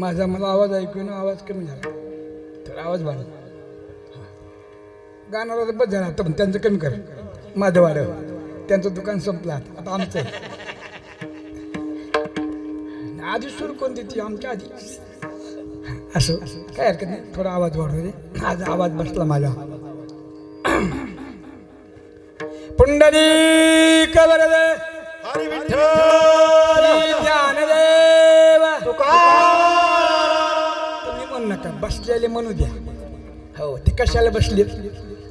माझा मला आवाज ऐकून आवाज कमी झाला तर आवाज वाढला. गाणारा तर बस झाला आता, पण त्यांचं कमी कर. माझं वाढ, त्यांचं दुकान संपलं आता आमचं आधी सुरू कोणती ती आमच्या आधी. असं काय हरकत नाही, थोडा आवाज वाढवू दे. आज आवाज बसला माझा. पुंडलिक वरदे हरी विठ्ठल ज्ञानदेव तुकाराम. तुम्ही म्हणू नका, बसलेले म्हणू द्या. हो, ते कशाला बसलेत?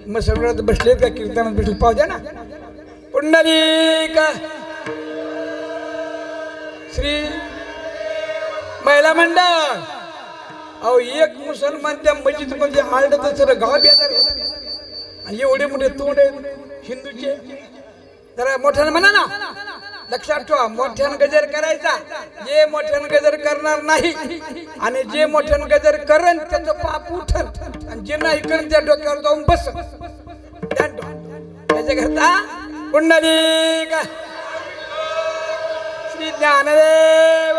मग सगळ्यात बसलेत का कीर्तनात बसले? पाहू द्या ना. पुंडलिक श्री महिला मंडळ. अहो, एक मुसलमान त्या मस्जिदमध्ये आलडं तर सर गाव बेजार होत. आणि एवढे मोठे तोंड आहेत हिंदूचे. जरा मोठ्यानं म्हणा ना. लक्षात ठेवा, मोठ्यानं गजर करायचा. जे मोठ्यानं गजर करणार नाही आणि जे मोठ्यानं गजर करण त्याचं पाप उठल, आणि जे नाही करण त्या डोक्यावर जाऊन बस. त्याच्याकरता पुंडलिक श्री ज्ञानदेव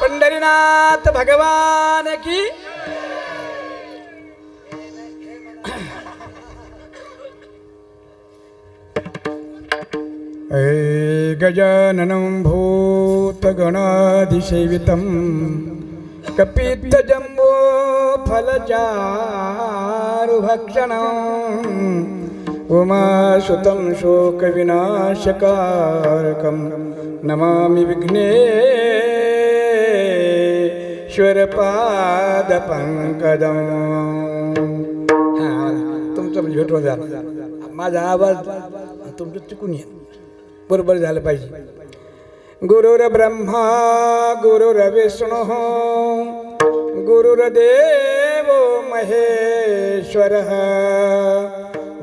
पंढरीनाथ भगवान की. गजाननं भूतगणाधिसेवितं कपित्थजम्बो फलचारुभक्षणम् उमासुतं शोकविनाशकारकं नमामि विघ्नेश्वरपादपङ्कजम्. तुमचं म्हणजे भेट होत झाला. माझा आवाज तुमचं चुकून येईल, बरोबर झालं पाहिजे. गुरुर्ब्रह्मा गुरुर्विष्णुः गुरुर्देवो महेश्वरः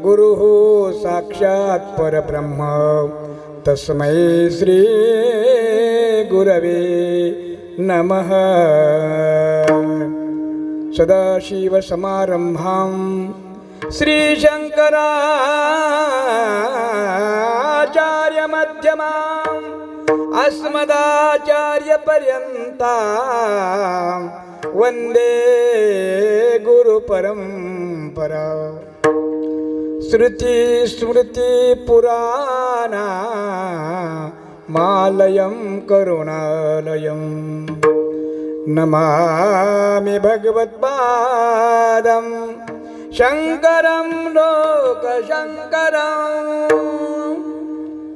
गुरुः साक्षात् परब्रह्म तस्मै श्री गुरवे नमः. सदाशिवसमारम्भां श्रीशङ्कराचार्यमध्यमाम् अस्मदाचार्यपर्यन्तां वन्दे गुरुपरम्परा. श्रुतिस्मृतिपुराणामालयं करुणालयं नमामि भगवत्पादं शंकरं लोकशंकरं.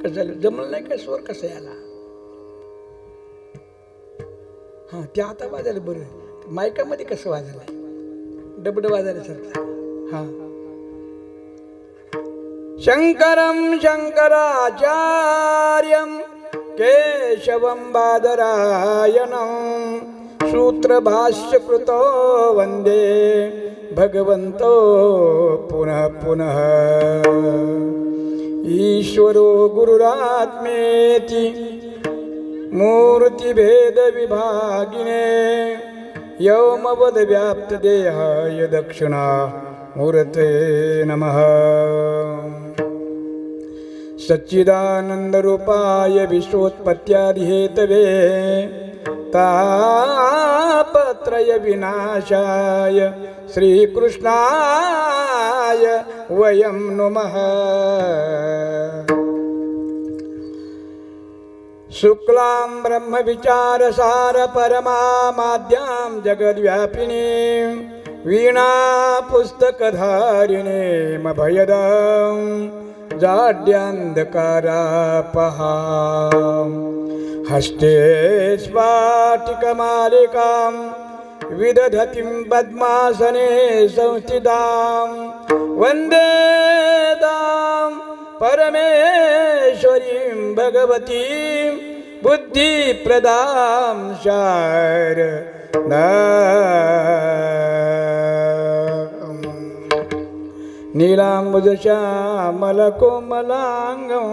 कसं जमलं नाही का? स्वर कसं याला? हा, ते आता वाजायला बरं. मायकामध्ये कसं वाजायला? डबड वाजायला सारखं. हा, शंकरं शंकराचार्यं केशवं बादरायणं सूत्रभाष्यकृतो वन्दे भगवन्तो पुनः पुनः. ईश्वरो गुरुरात्मेति मूर्तिभेदविभागिने व्योमवद्व्याप्तदेहाय दक्षिणामूर्ते नमः. सच्चिदानन्दरूपाय विश्वोत्पत्त्यादिहेतवे तापत्रयविनाशाय श्रीकृष्णाय वयं नुमः. शुक्लां ब्रह्मविचारसार परमामाद्यां जगद्व्यापिनीं वीणापुस्तकधारिणीमभयदां जाड्यान्धकारापहां हस्ते स्फाटिकमालिकां विदधतीं पद्मासने संस्थितां वन्दे तां परमेश्वरीं भगवतीं बुद्धिप्रदां शारदां. नीलाम्बुजश्यामलकोमलाङ्गं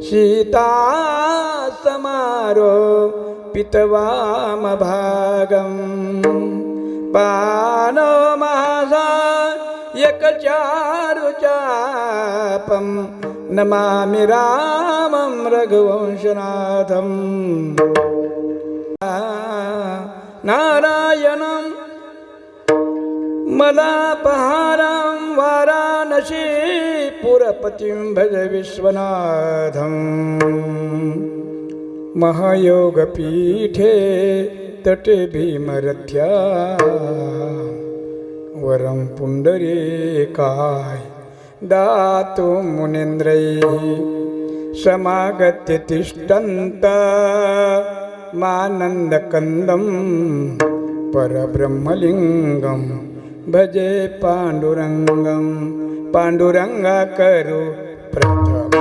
सीतासमारोपितवामभागं पाणोमहासायकचारुचापं नमामि रामं रघुवंशनाथं. नारायणं मलापहारं वाराणसी पुरपतिं भज विश्वनाथं महायोगपीठे तटे भीमरथ्या वरं पुंडरीकाय दातु मुनीन्द्रैः समागत्य तिष्ठन्त मानन्दकन्दं परब्रह्मलिङ्गं भजे पाण्डुरङ्गं पाण्डुरङ्गा करो प्रथमं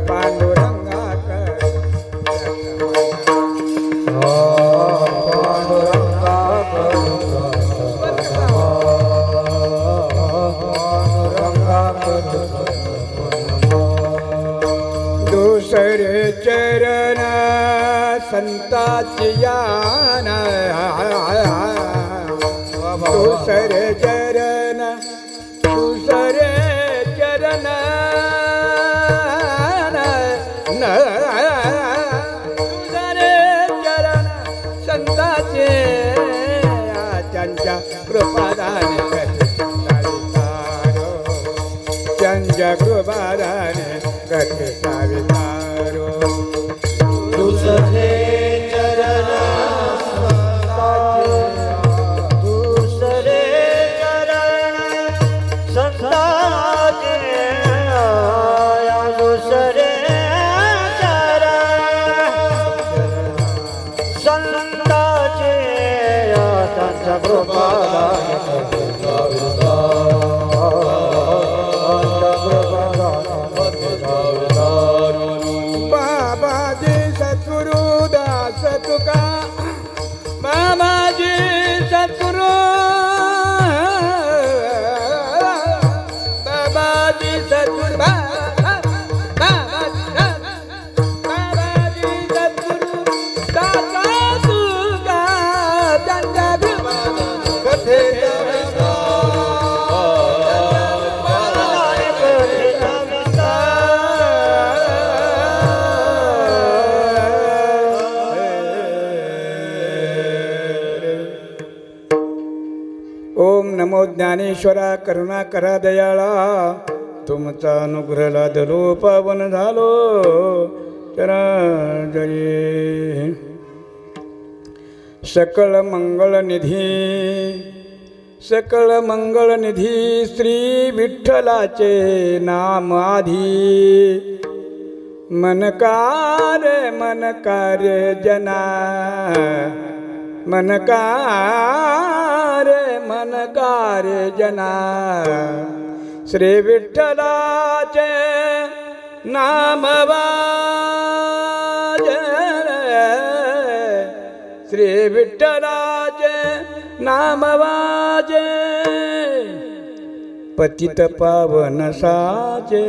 पाण्डुरङ्गा करो दुसरे चरण संताची यान दुसरे चरण दुसरे चरण संताचे त्यांच्या कृपादाने त्यांच्या कृपादाने गती सावितारो दुसरे चरण दुसरे चरण संताचे दुसरे चरण संताचे त्यांच्या बाबाजी सद्गुरुदास तुका बाबाजी सद्गुरु बाबाजी सद्गुरु बाबाजी सद्गुरु दादा तुका त्यांच्या कथे ओम नमो ज्ञानेश्वरा करुणाकरा दयाळा तुमचा अनुग्रह लादलो पावन झालो चराचरी सकळ मंगळ निधी श्री विठ्ठलाचे नाम आधी मनकार जना मनकार जना श्री विठ्ठलाचे नाम वाजे श्री विठ्ठलाचे नाम वाजे पतित पावन साचे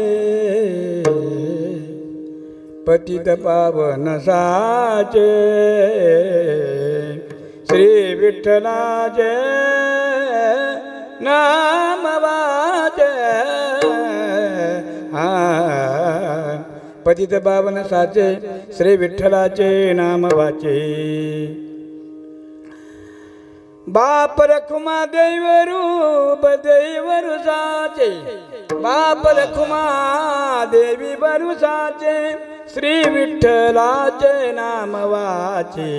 पतित पावन साचे श्री विठ्ठलाचे नाम वाचे पतित पावन साचे श्री विठ्ठलाचे नाम वाचे बाप रखुमा देवरू साचे बाप रखुमा देवी बरुसाचे श्री विठ्ठलाचे नाम वाचे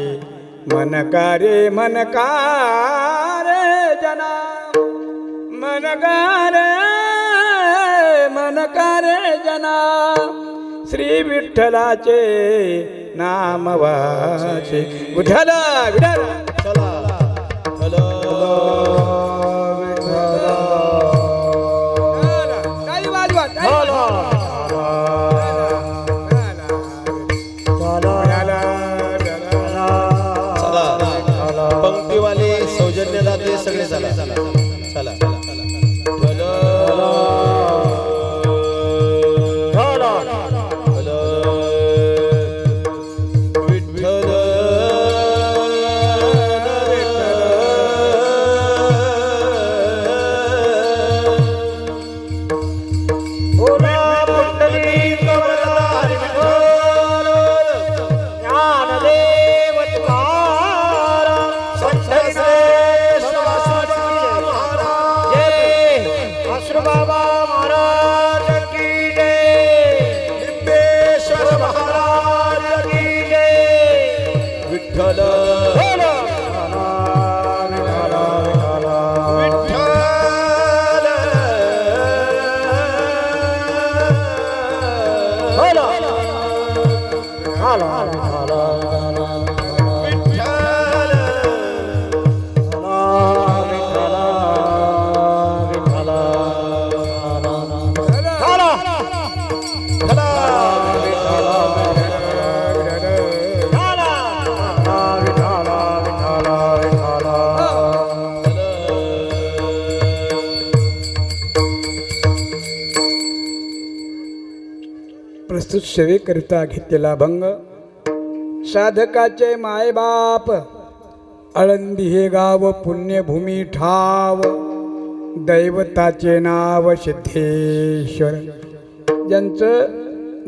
मनकारे जना मनकारे जना श्री विठ्ठलाचे नाम वाचे विठ्ठल विठ्ठल चला हॅलो काही वाजवा पंक्तीवाले सौजन्य दाते सगळे चला चला विठ्ठल प्रस्तुत सेवेकरिता घेतलेला भंग साधकाचे मायबाप आळंदी हे गाव पुण्यभूमी ठाव दैवताचे नाव सिद्धेश्वर ज्यांचं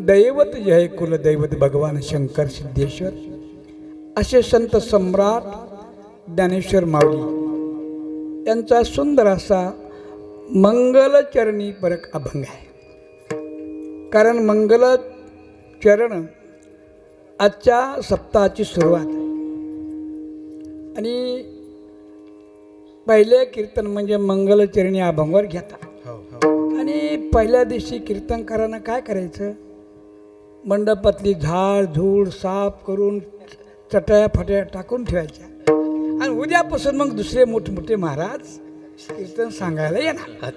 दैवत जे आहे कुलदैवत भगवान शंकर सिद्धेश्वर असे संत सम्राट ज्ञानेश्वर माऊली यांचा सुंदर असा मंगलचरणी परक अभंग आहे. कारण मंगलचरण आजच्या सप्ताहाची सुरुवात आहे आणि पहिले कीर्तन म्हणजे मंगलचरणी अभंगावर घेतात. आणि पहिल्या दिवशी कीर्तनकारांना काय करायचं, मंडपातली झाड झूड साफ करून चटया फटया टाकून ठेवायच्या आणि उद्यापासून मग दुसरे मोठमोठे महाराज कीर्तन सांगायला येणार.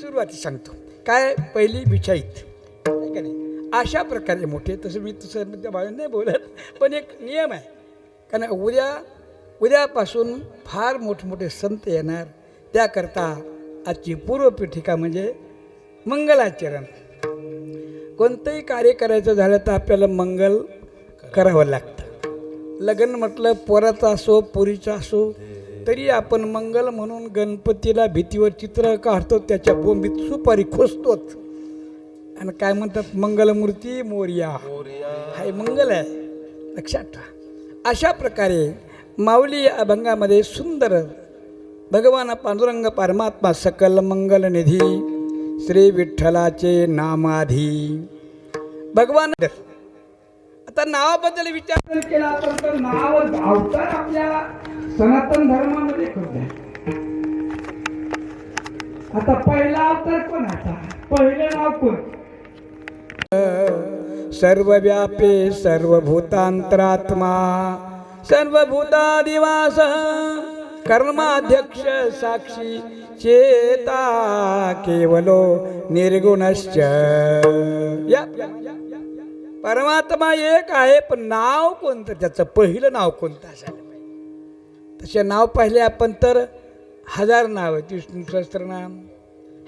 सुरुवाती सांगतो काय पहिली बिछाईत का नाही अशा प्रकारे मोठे. तसं मी तसं त्या बाजून नाही बोलत, पण एक नियम आहे. कारण उद्यापासून फार मोठमोठे संत येणार, त्याकरता आजची पूर्वपीठिका म्हणजे मंगलाचरण. कोणतंही कार्य करायचं झालं तर आपल्याला मंगल करावं लागतं. लग्न म्हटलं पोराचं असो पोरीचं असो तरी आपण मंगल म्हणून गणपतीला भीतीवर चित्र काढतो, त्याच्या बोंबीत सुपारी खोसतोच आणि काय म्हणतात मंगलमूर्ती मोर्या, हा मंगल आहे, लक्षात ठेवा. अशा प्रकारे माऊली या अभंगामध्ये सुंदर भगवान पांडुरंग परमात्मा सकल मंगल निधी श्री विठ्ठलाचे नामाधी भगवान. आता नावाबद्दल विचार केला आपण तर नाव अवतार आपल्या सनातन धर्मामध्ये करतो. आता पहिला अवतार कोण, आता पहिलं नाव कोण? सर्वव्यापी सर्वभूतांतरात्मा सर्वभूतादिवास कर्माध्यक्ष साक्षी चेता केवलो निर्गुणश्च. या परमात्मा एक आहे, पण नाव कोणतं त्याचं, पहिलं नाव कोणतं असायला पाहिजे. तसे नाव पाहिले आपण तर 1000 नाव आहेत. विष्णू सहस्त्रनाम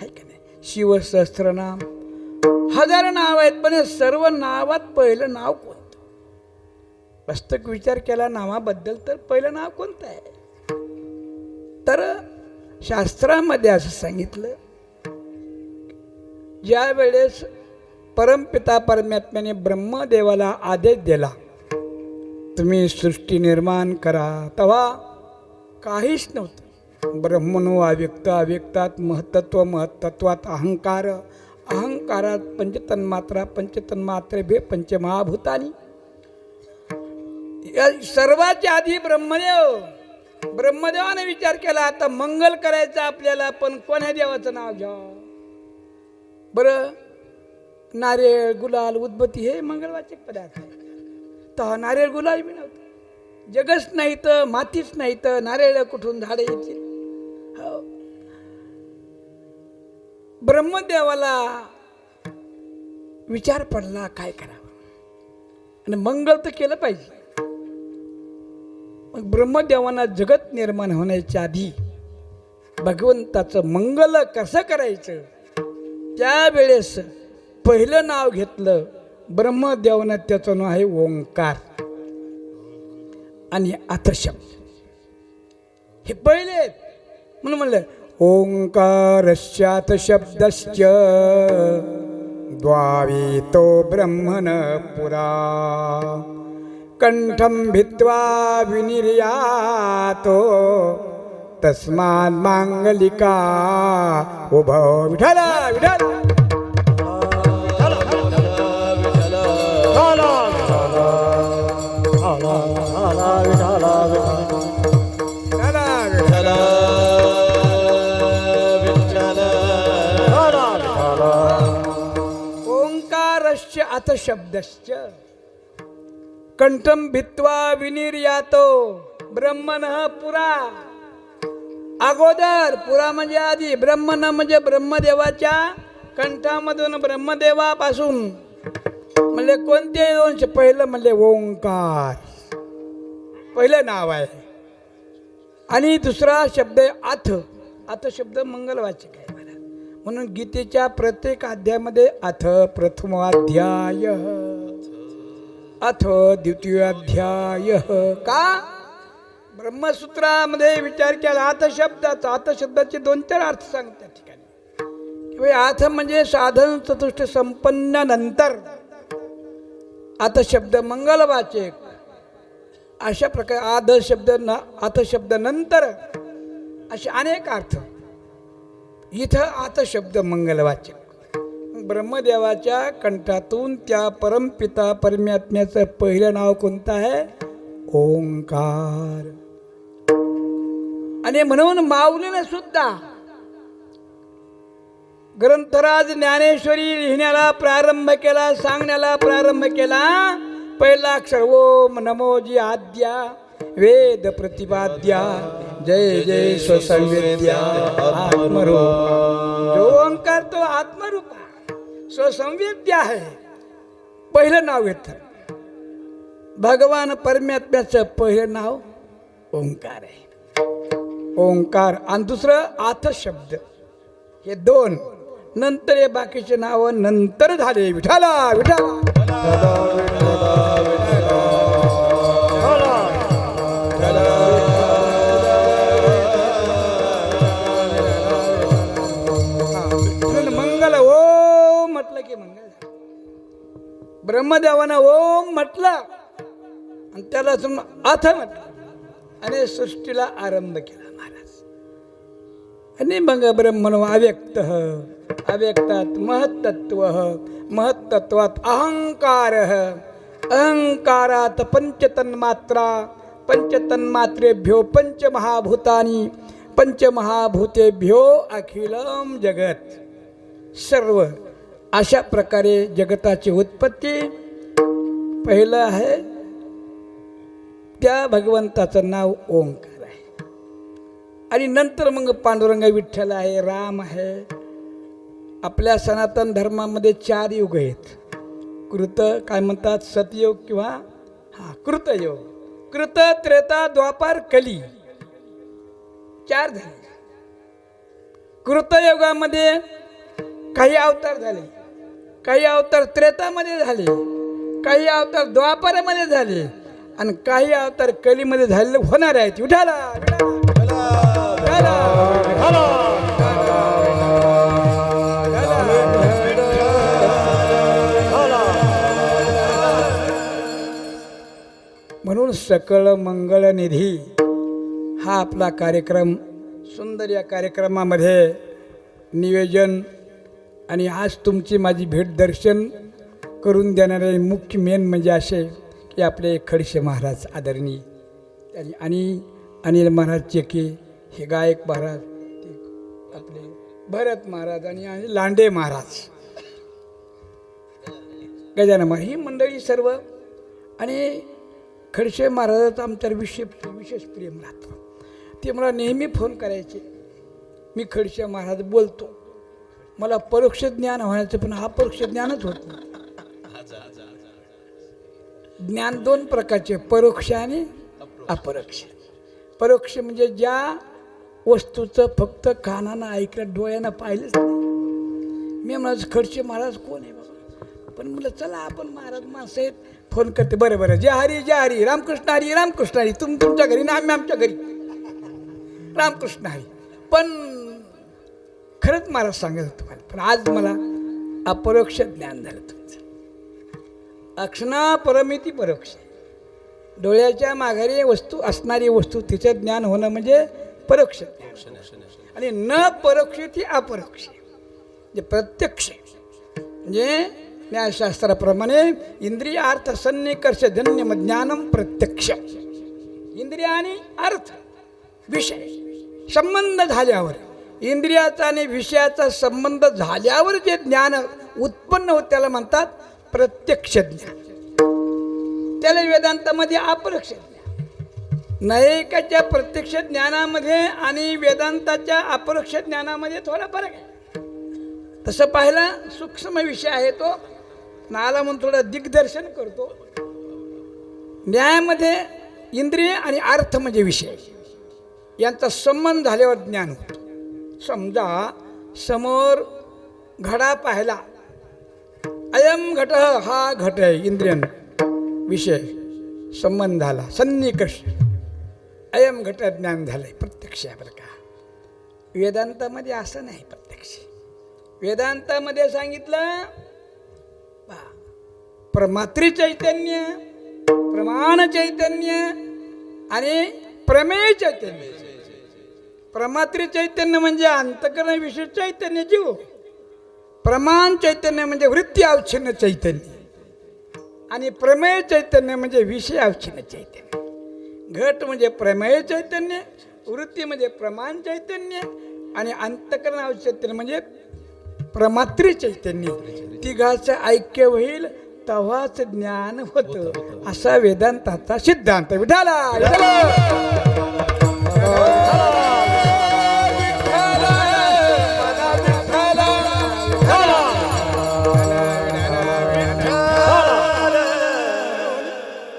आहे का नाही, शिव सहस्त्रनाम, 1000 नाव आहेत. पण हे सर्व नावात पहिलं नाव कोणतं? वास्तविक विचार केला नावाबद्दल तर पहिलं नाव कोणतं आहे? तर शास्त्रामध्ये असं सांगितलं, ज्या वेळेस परमपिता परमात्म्याने ब्रह्मदेवाला आदेश दिला तुम्ही सृष्टी निर्माण करा, तेव्हा काहीच नव्हतं. ब्रह्मणो अव्यक्त, अव्यक्तात महत्त्व, महत्त्वात अहंकार, अहंकारात पंचतन्मात्रा, पंचतन्मात्रे भे पंचमहाभूतानी. या सर्वाच्या आधी ब्रह्मदेवाने विचार केला आता मंगल करायचं आपल्याला, पण कोण्या देवाचं नाव घ्या बरं? नारळ गुलाल उदबत्ती हे मंगलवाचक पदार्थ आहे. तर नारळ गुलाल बी नव्हतं, जगच नाही तर मातीच नाही तर नारळ कुठून झाडे येतील. हो, ब्रह्मदेवाला विचार पडला काय करावं, आणि मंगल तर केलं पाहिजे. मग ब्रह्मदेवांना जगत निर्माण होण्याच्या आधी भगवंताचं मंगल कसं करायचं त्यावेळेस पहिलं नाव घेतलं ब्रह्मदेवानं, त्याचं नाव आहे ओंकार आणि अथशब्द. हे पहिले म्हणून म्हणलं ओंकारश्चात शब्दश्च द्वावीतो ब्रह्मण पुरा कंठं भित्वा विनिर्यातो तस्मात् मांगलिका उभो. विठ्ठल विठ्ठल चला विठ्ठला विठ्ठला ओंकारस्य अथ शब्दस्य कंठम भित्वा विनिर्यातो ब्रह्मणः पुरा. अगोदर पुरा म्हणजे आधी, ब्रह्मण म्हणजे ब्रह्मदेवाच्या कंठामधून ब्रह्मदेवापासून म्हणजे कोणते दोन पहिलं म्हणजे ओंकार पहिलं नाव आहे. आणि दुसरा शब्द आहे अथ. अथ शब्द मंगलवाचक आहे मला. म्हणून गीतेच्या प्रत्येक अध्यायामध्ये अथ प्रथमाध्याय, अथ द्वितीयाध्याय. का ब्रह्मसूत्रामध्ये विचार केला अथ शब्दाचा. अथ शब्दाचे 2-4 अर्थ सांगतात त्या ठिकाणी. अथ म्हणजे साधन चतुष्ट संपन्नानंतर. अथ शब्द मंगलवाचक. अशा प्रकारे आध शब्द अथ शब्द नंतर असे अनेक अर्थ. इथं अथ शब्द मंगलवाचक. ब्रह्मदेवाच्या कंठातून त्या परमपिता परमात्म्याचं पहिलं नाव कोणतं आहे? ओंकार. आणि म्हणून माऊलीने सुद्धा ग्रंथराज ज्ञानेश्वरी लिहिण्याला प्रारंभ केला, सांगण्याला प्रारंभ केला. पहिला अक्षर ओम नमोजी आद्या वेद प्रतिपाद्या जय जय स्वसंवेद्या आत्मरूप. जो ओंकार तो आत्मरूप आहे, स्वसंवेद्य आहे. पहिलं नाव येतं भगवान परमात्म्याचं पहिलं नाव ओंकार आहे. ओंकार. आणि दुसरं अथ शब्द. हे 2 नंतर हे बाकीचे नाव नंतर झाले. विठाला विठाला मंगल ओम म्हटलं की मंगल. ब्रह्मदेवानं ओम म्हटलं आणि त्याला अथ म्हटलं आणि सृष्टीला आरंभ केला महाराज. आणि मग ब्रह्मण अव्यक्त, अव्यक्तात् महत्तत्व, महत्तत्वात अहंकार, अहंकारात पंचतन्मात्रा, पंचतन्मात्रेभ्यो पंचमहाभूतानि, पंचमहाभूतेभ्यो अखिलम जगत. सर्व अशा प्रकारे जगताची उत्पत्ती. पहिलं आहे त्या भगवंताचं नाव ओंकार आहे. आणि नंतर मग पांडुरंग विठ्ठल आहे, राम आहे. आपल्या सनातन धर्मामध्ये 4 युग आहेत. कृत काय म्हणतात, सतयुग किंवा कृतयुग. कृत, त्रेता, द्वापार, कली 4 झाले. कृतयुगामध्ये काही अवतार झाले, काही अवतार त्रेतामध्ये झाले, काही अवतार द्वापारामध्ये झाले आणि काही अवतार कलीमध्ये झालेले होणार आहेत. विठाला म्हणून सकळ मंगळ निधी हा आपला कार्यक्रम. सुंदर या कार्यक्रमामध्ये नियोजन आणि आज तुमची माझी भेट दर्शन करून देणारे मुख्य मेन म्हणजे असे की आपले खडसे महाराज आदरणीय आणि अनिल महाराज चेके, हे गायक महाराज, आपले भरत महाराज आणि लांडे महाराज, गजानन महाराज, ही मंडळी सर्व. आणि खडसे महाराजाचं आमच्यावर विशेष प्रेम राहतं. ते मला नेहमी फोन करायचे. मी खडसे महाराज बोलतो, मला परोक्ष ज्ञान व्हायचं पण अपरोक्ष ज्ञानच होत नाही. ज्ञान 2 प्रकारचे, परोक्ष आणि अपरोक्ष. परोक्ष म्हणजे ज्या वस्तूचं फक्त कानानं ऐकलं, डोळ्यानं पाहिलंच नाही. मी म्हणायचं खडसे महाराज कोण आहे बाबा, पण म्हटलं चला आपण महाराज माणसं आहेत, फोन करते. बरं बरं, जय हरी जय हरी, रामकृष्ण हरी रामकृष्ण हरी. तुमच्या घरी ना आम्ही आमच्या घरी, रामकृष्ण हरी. पण खरंच महाराज सांगत होतं मला, पण आज मला अपरोक्ष ज्ञान झालं तुमचं. अक्षणा परमिती परोक्ष. डोळ्याच्या माघारी वस्तू असणारी वस्तू तिचं ज्ञान होणं म्हणजे परोक्ष ज्ञान. आणि न परोक्ष ती अपरोक्ष. म्हणजे प्रत्यक्ष म्हणजे न्यायशास्त्राप्रमाणे इंद्रियार्थ सन्निकर्ष जन्यम ज्ञानम प्रत्यक्ष. इंद्रिय आणि अर्थ विषय संबंध झाल्यावर, इंद्रियाचा आणि विषयाचा संबंध झाल्यावर जे ज्ञान उत्पन्न होत त्याला म्हणतात प्रत्यक्ष ज्ञान. त्याला वेदांतामध्ये अपरोक्ष ज्ञान. नैकाच्या प्रत्यक्ष ज्ञानामध्ये आणि वेदांताच्या अपरोक्ष ज्ञानामध्ये थोडा फरक आहे. तसं पाहिला सूक्ष्म विषय आहे तो, नाला म्हणून थोडं दिग्दर्शन करतो. न्यायामध्ये इंद्रिय आणि अर्थ म्हणजे विषय यांचा संबंध झाल्यावर ज्ञान होतं. समजा समोर घडा पाहिला, अयम घट, हा घट आहे, इंद्रियन विषय संबंध झाला, सन्निकर्ष, अयम घट ज्ञान झालंय, प्रत्यक्ष आहे बरं का. वेदांतामध्ये असं नाही. प्रत्यक्ष वेदांतामध्ये सांगितलं प्रमात्री चैतन्य, प्रमाण चैतन्य आणि प्रमेय चैतन्य. प्रमात्री चैतन्य म्हणजे अंतकरण विशेष चैतन्य जीव. प्रमाण चैतन्य म्हणजे वृत्ती अवच्छिन्न चैतन्य आणि प्रमेय चैतन्य म्हणजे विषय अवच्छिन्न चैतन्य. घट म्हणजे प्रमेय चैतन्य, वृत्ती म्हणजे प्रमाण चैतन्य आणि अंतकरण अवच्छिन्न म्हणजे प्रमात्री चैतन्य. तिघाचं ऐक्य होईल तेव्हाच ज्ञान होतं, असा वेदांताचा सिद्धांत. विठाला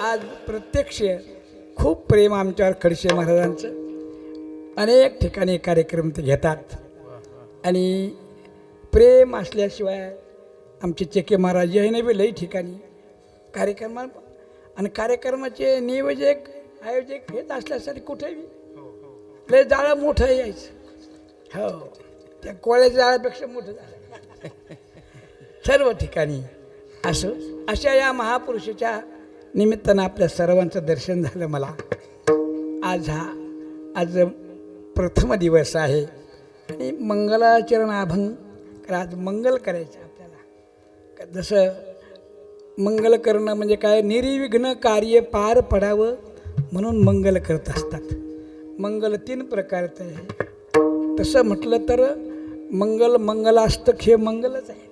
आज प्रत्यक्ष खूप प्रेम आमच्यावर खडसे महाराजांचं. अनेक ठिकाणी कार्यक्रम ते घेतात आणि प्रेम असल्याशिवाय आमचे चेके महाराज आहे ना लई ठिकाणी कार्यक्रम. आणि कार्यक्रमाचे नियोजक आयोजक हेच असल्यासाठी कुठेही लय जाळं मोठं यायचं. हो, त्या कोळ्याच्या जाळ्यापेक्षा मोठं झालं सर्व ठिकाणी. अशा या महापुरुषाच्या निमित्तानं आपल्या सर्वांचं दर्शन झालं मला. आज प्रथम दिवस आहे आणि मंगलाचरण अभंग. आज मंगल करायचं आपल्याला. जसं मंगल करणं म्हणजे काय, निर्विघ्न कार्य पार पडावं म्हणून मंगल करत असतात. मंगल 3 प्रकारचं आहे. तसं म्हटलं तर मंगलाष्टक हे मंगलच आहे.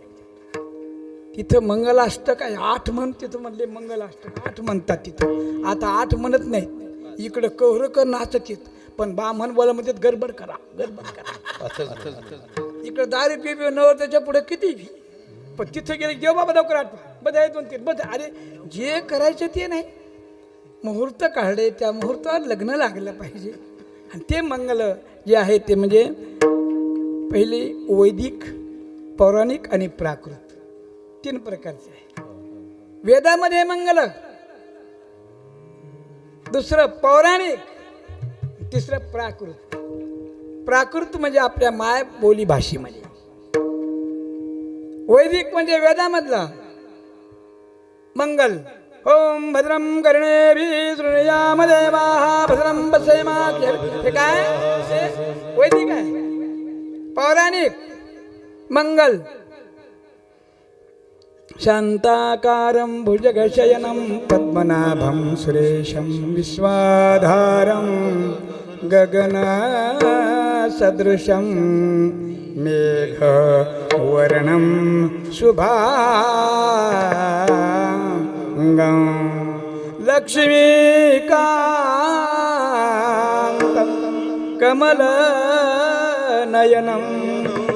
तिथं मंगलाष्टक आहे, 8 म्हण, तिथं म्हणले मंगलाष्टक 8 म्हणतात तिथं. आता 8 म्हणत नाहीत, इकडं कौरकर नाचत येत, पण बामण बोला म्हणतात गडबड करा, गडबड करा. इकडं दारू पिबी नवर त्याच्या पुढे किती भी, पण तिथं गेले जेव्हा बाबा लवकर आठवा बघा 2-3 बघ. अरे जे करायचं ते नाही, मुहूर्त काढले त्या मुहूर्तावर लग्न लागलं पाहिजे. आणि ते मंगल जे आहे ते म्हणजे पहिले वैदिक, पौराणिक आणि प्राकृत 3 प्रकारचे आहे. वेदामध्ये मंगल, दुसरं पौराणिक, तिसरं प्राकृत. प्राकृत म्हणजे आपल्या माय बोली भाषेमध्ये. वैदिक म्हणजे वेदामधला मंगल. ओम भद्रम कर्णेभिः शृणुयाम देवाः भद्रं पश्येमाक्षभिः. हे काय वैदिक आहे. पौराणिक मंगल शांताकारं भुजगशयनं पद्मनाभं सुरेशं विश्वाधारं गगनसदृशं मेघवर्णं शुभांगं लक्ष्मीकान्तं कमलनयनं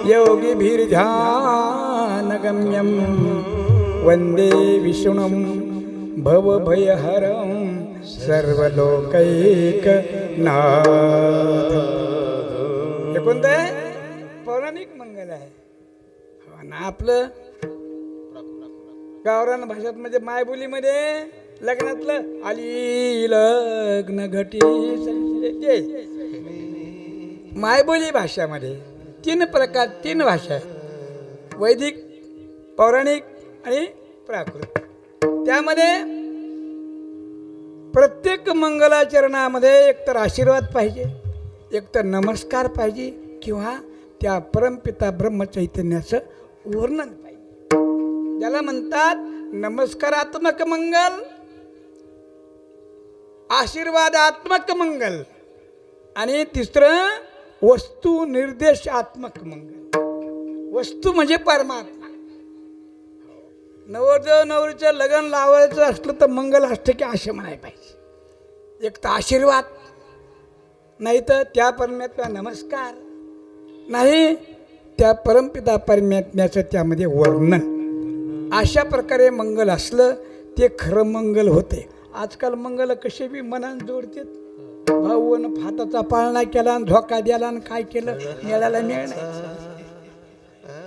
योगिभिर्ध्यानगम्यं वन्दे विष्णुं भवभयहरं सर्वलोकैकनाथं. हे कोणतं आहे? पौराणिक मंगल आहे. ना आपलं गावरान भाषेत म्हणजे मायबोलीमध्ये लग्नातलं आली लग्न घटी मायबोली भाषामध्ये 3 प्रकार, 3 भाषा आहेत. वैदिक, पौराणिक आणि प्राकृत. त्यामध्ये प्रत्येक मंगलाचरणामध्ये एकतर आशीर्वाद पाहिजे, एकतर नमस्कार पाहिजे किंवा त्या परमपिता ब्रह्मचैतन्याचं वर्णन पाहिजे. ज्याला म्हणतात नमस्कारात्मक मंगल, आशीर्वादात्मक मंगल, आणि तिसरं वस्तू निर्देशात्मक मंगल. वस्तू म्हणजे परमात्मा. नवरीचं लग्न लावायचं असलं तर मंगल अष्टके असे म्हणायला पाहिजे. एक तर आशीर्वाद, नाही तर त्या परमात्म्या नमस्कार, नाही त्या परमपिता परमात्म्याचं त्यामध्ये वर्णन. अशा प्रकारे मंगल असलं ते खरं मंगल होते. आजकाल मंगल कसे बी मनान जोडतात. भाऊन हाताचा पाळणा केला आणि धोका द्याला आणि काय केलं, मिळायला मिळणार.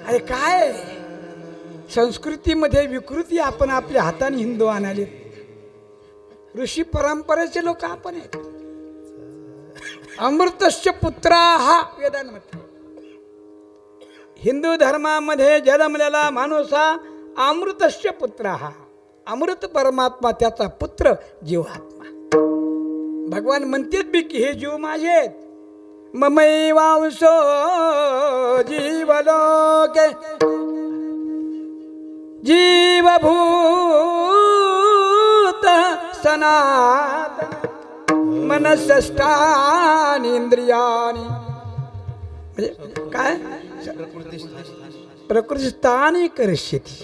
अरे काय संस्कृतीमध्ये विकृती आपण आपल्या हाताने हिंदू आणाले. ऋषी परंपरेचे लोक आपण आहेत. अमृतस्य पुत्रा हा वेदांत म्हटलं. हिंदू धर्मामध्ये जन्मलेला माणूस हा अमृतस्य पुत्र. हा अमृत परमात्मा त्याचा पुत्र जीवात्मा. भगवान म्हणतात बी की हे जीव माझे आहेत. ममैवांशो जीवलोके जीवभूत सनातन मनस्ष्टानि इंद्रियानि. म्हणजे काय प्रकृतिस्थानी करष्यति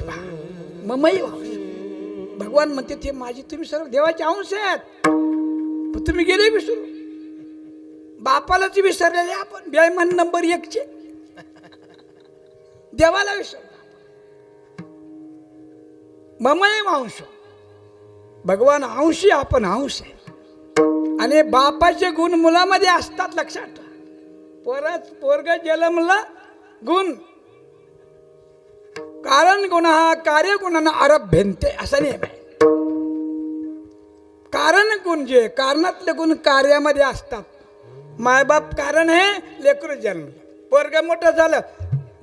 ममैवांश. भगवान म्हणते ते माझे तुम्ही सर्व देवाचे अंश आहेत. पण तुम्ही गेले विसरू. बापालाच विसरलेले आपण. बेईमान नंबर 1 देवाला विसरला. ममैवांश भगवान अंशी, आपण अंश आहे. आणि बापाचे गुण मुलामध्ये असतात. लक्षात ठेवा. परत पोरग जन्मला गुण, कारण गुण कार्य गुणांना आरभ्यंते असा नियम आहे. कारण गुण जे कारणातले गुण कार्यामध्ये असतात. मायबाप कारण आहे, लेकरू जन्म, पोरग मोठं झालं,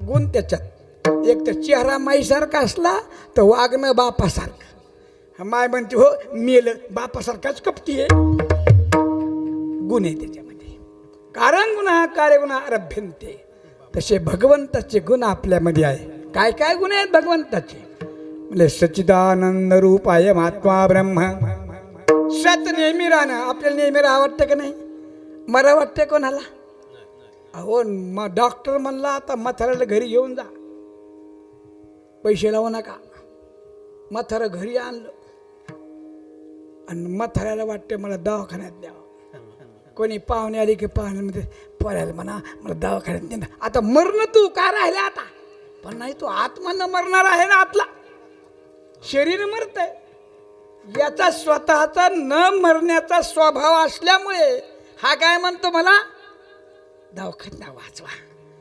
गुण त्याच्यात. एक तर चेहरा माईसारखा असला तर वागणं बापासारखं. माय म्हणते हो मेलं, बापासारखाच कपटी आहे. गुण आहे त्याच्यामध्ये. कारण गुण कार्य गुण आरभ्यंते. तसे भगवंताचे गुण आपल्यामध्ये आहे. काय काय गुण आहेत भगवंताचे? म्हणजे सच्चिदानंद रूपाय महात्मा ब्रह्म. सत नेहमी राहणं. आपल्याला नेहमी राहा वाटतं का नाही? मरा वाटतं कोणाला? अहो डॉक्टर म्हणला आता म्हाताऱ्याला घरी घेऊन जा, पैसे लावू नका. म्हातारं घरी आणलं आणि म्हाताऱ्याला वाटतं मला दवाखान्यात द्यावं. कोणी पाहुणे आली की पाहुण्यामध्ये पोरायला म्हणा मला दवाखान्यात दे ना. आता मरण तू का राहिला आता? पण नाही, तू आत्मा न मरणार आहे ना. आतला शरीर मरतंय. याचा स्वतःचा न मरण्याचा स्वभाव असल्यामुळे हा काय म्हणतो मला दवाखान्यात वाचवा.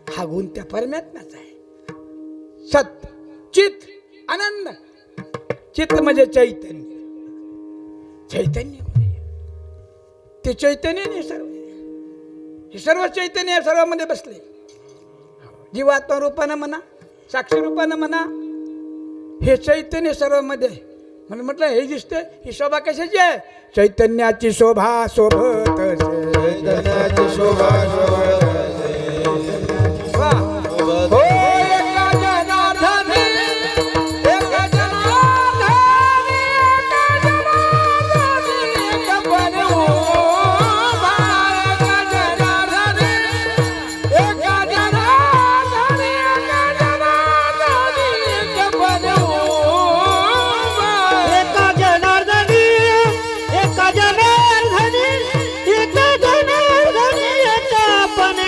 हा गुण त्या परमात्म्याचा आहे. सत चित आनंद. चित्त म्हणजे चैतन्य. चैतन्य ते चैतन्य नाही सर्व. हे सर्व चैतन्य या सर्वांमध्ये बसले. जीवात्मा रूपानं म्हणा, साक्षी रूपानं म्हणा, हे चैतन्य सर्वांमध्ये. म्हणून म्हटलं हे दिसते ही शोभा कशाची आहे? चैतन्याची शोभा शोभत. चैतन्याची शोभा शोभत. हो एका जनार्दनी, एका जनार्दनी, एका जनार्दनी, एका बनवूबा. एका जनार्दनी, एका जनार्दनी, एका जनार्दनी, एका बनवूबा. एका जनार्दनी, एका जनार्दनी, एका जनार्दनी, एका पण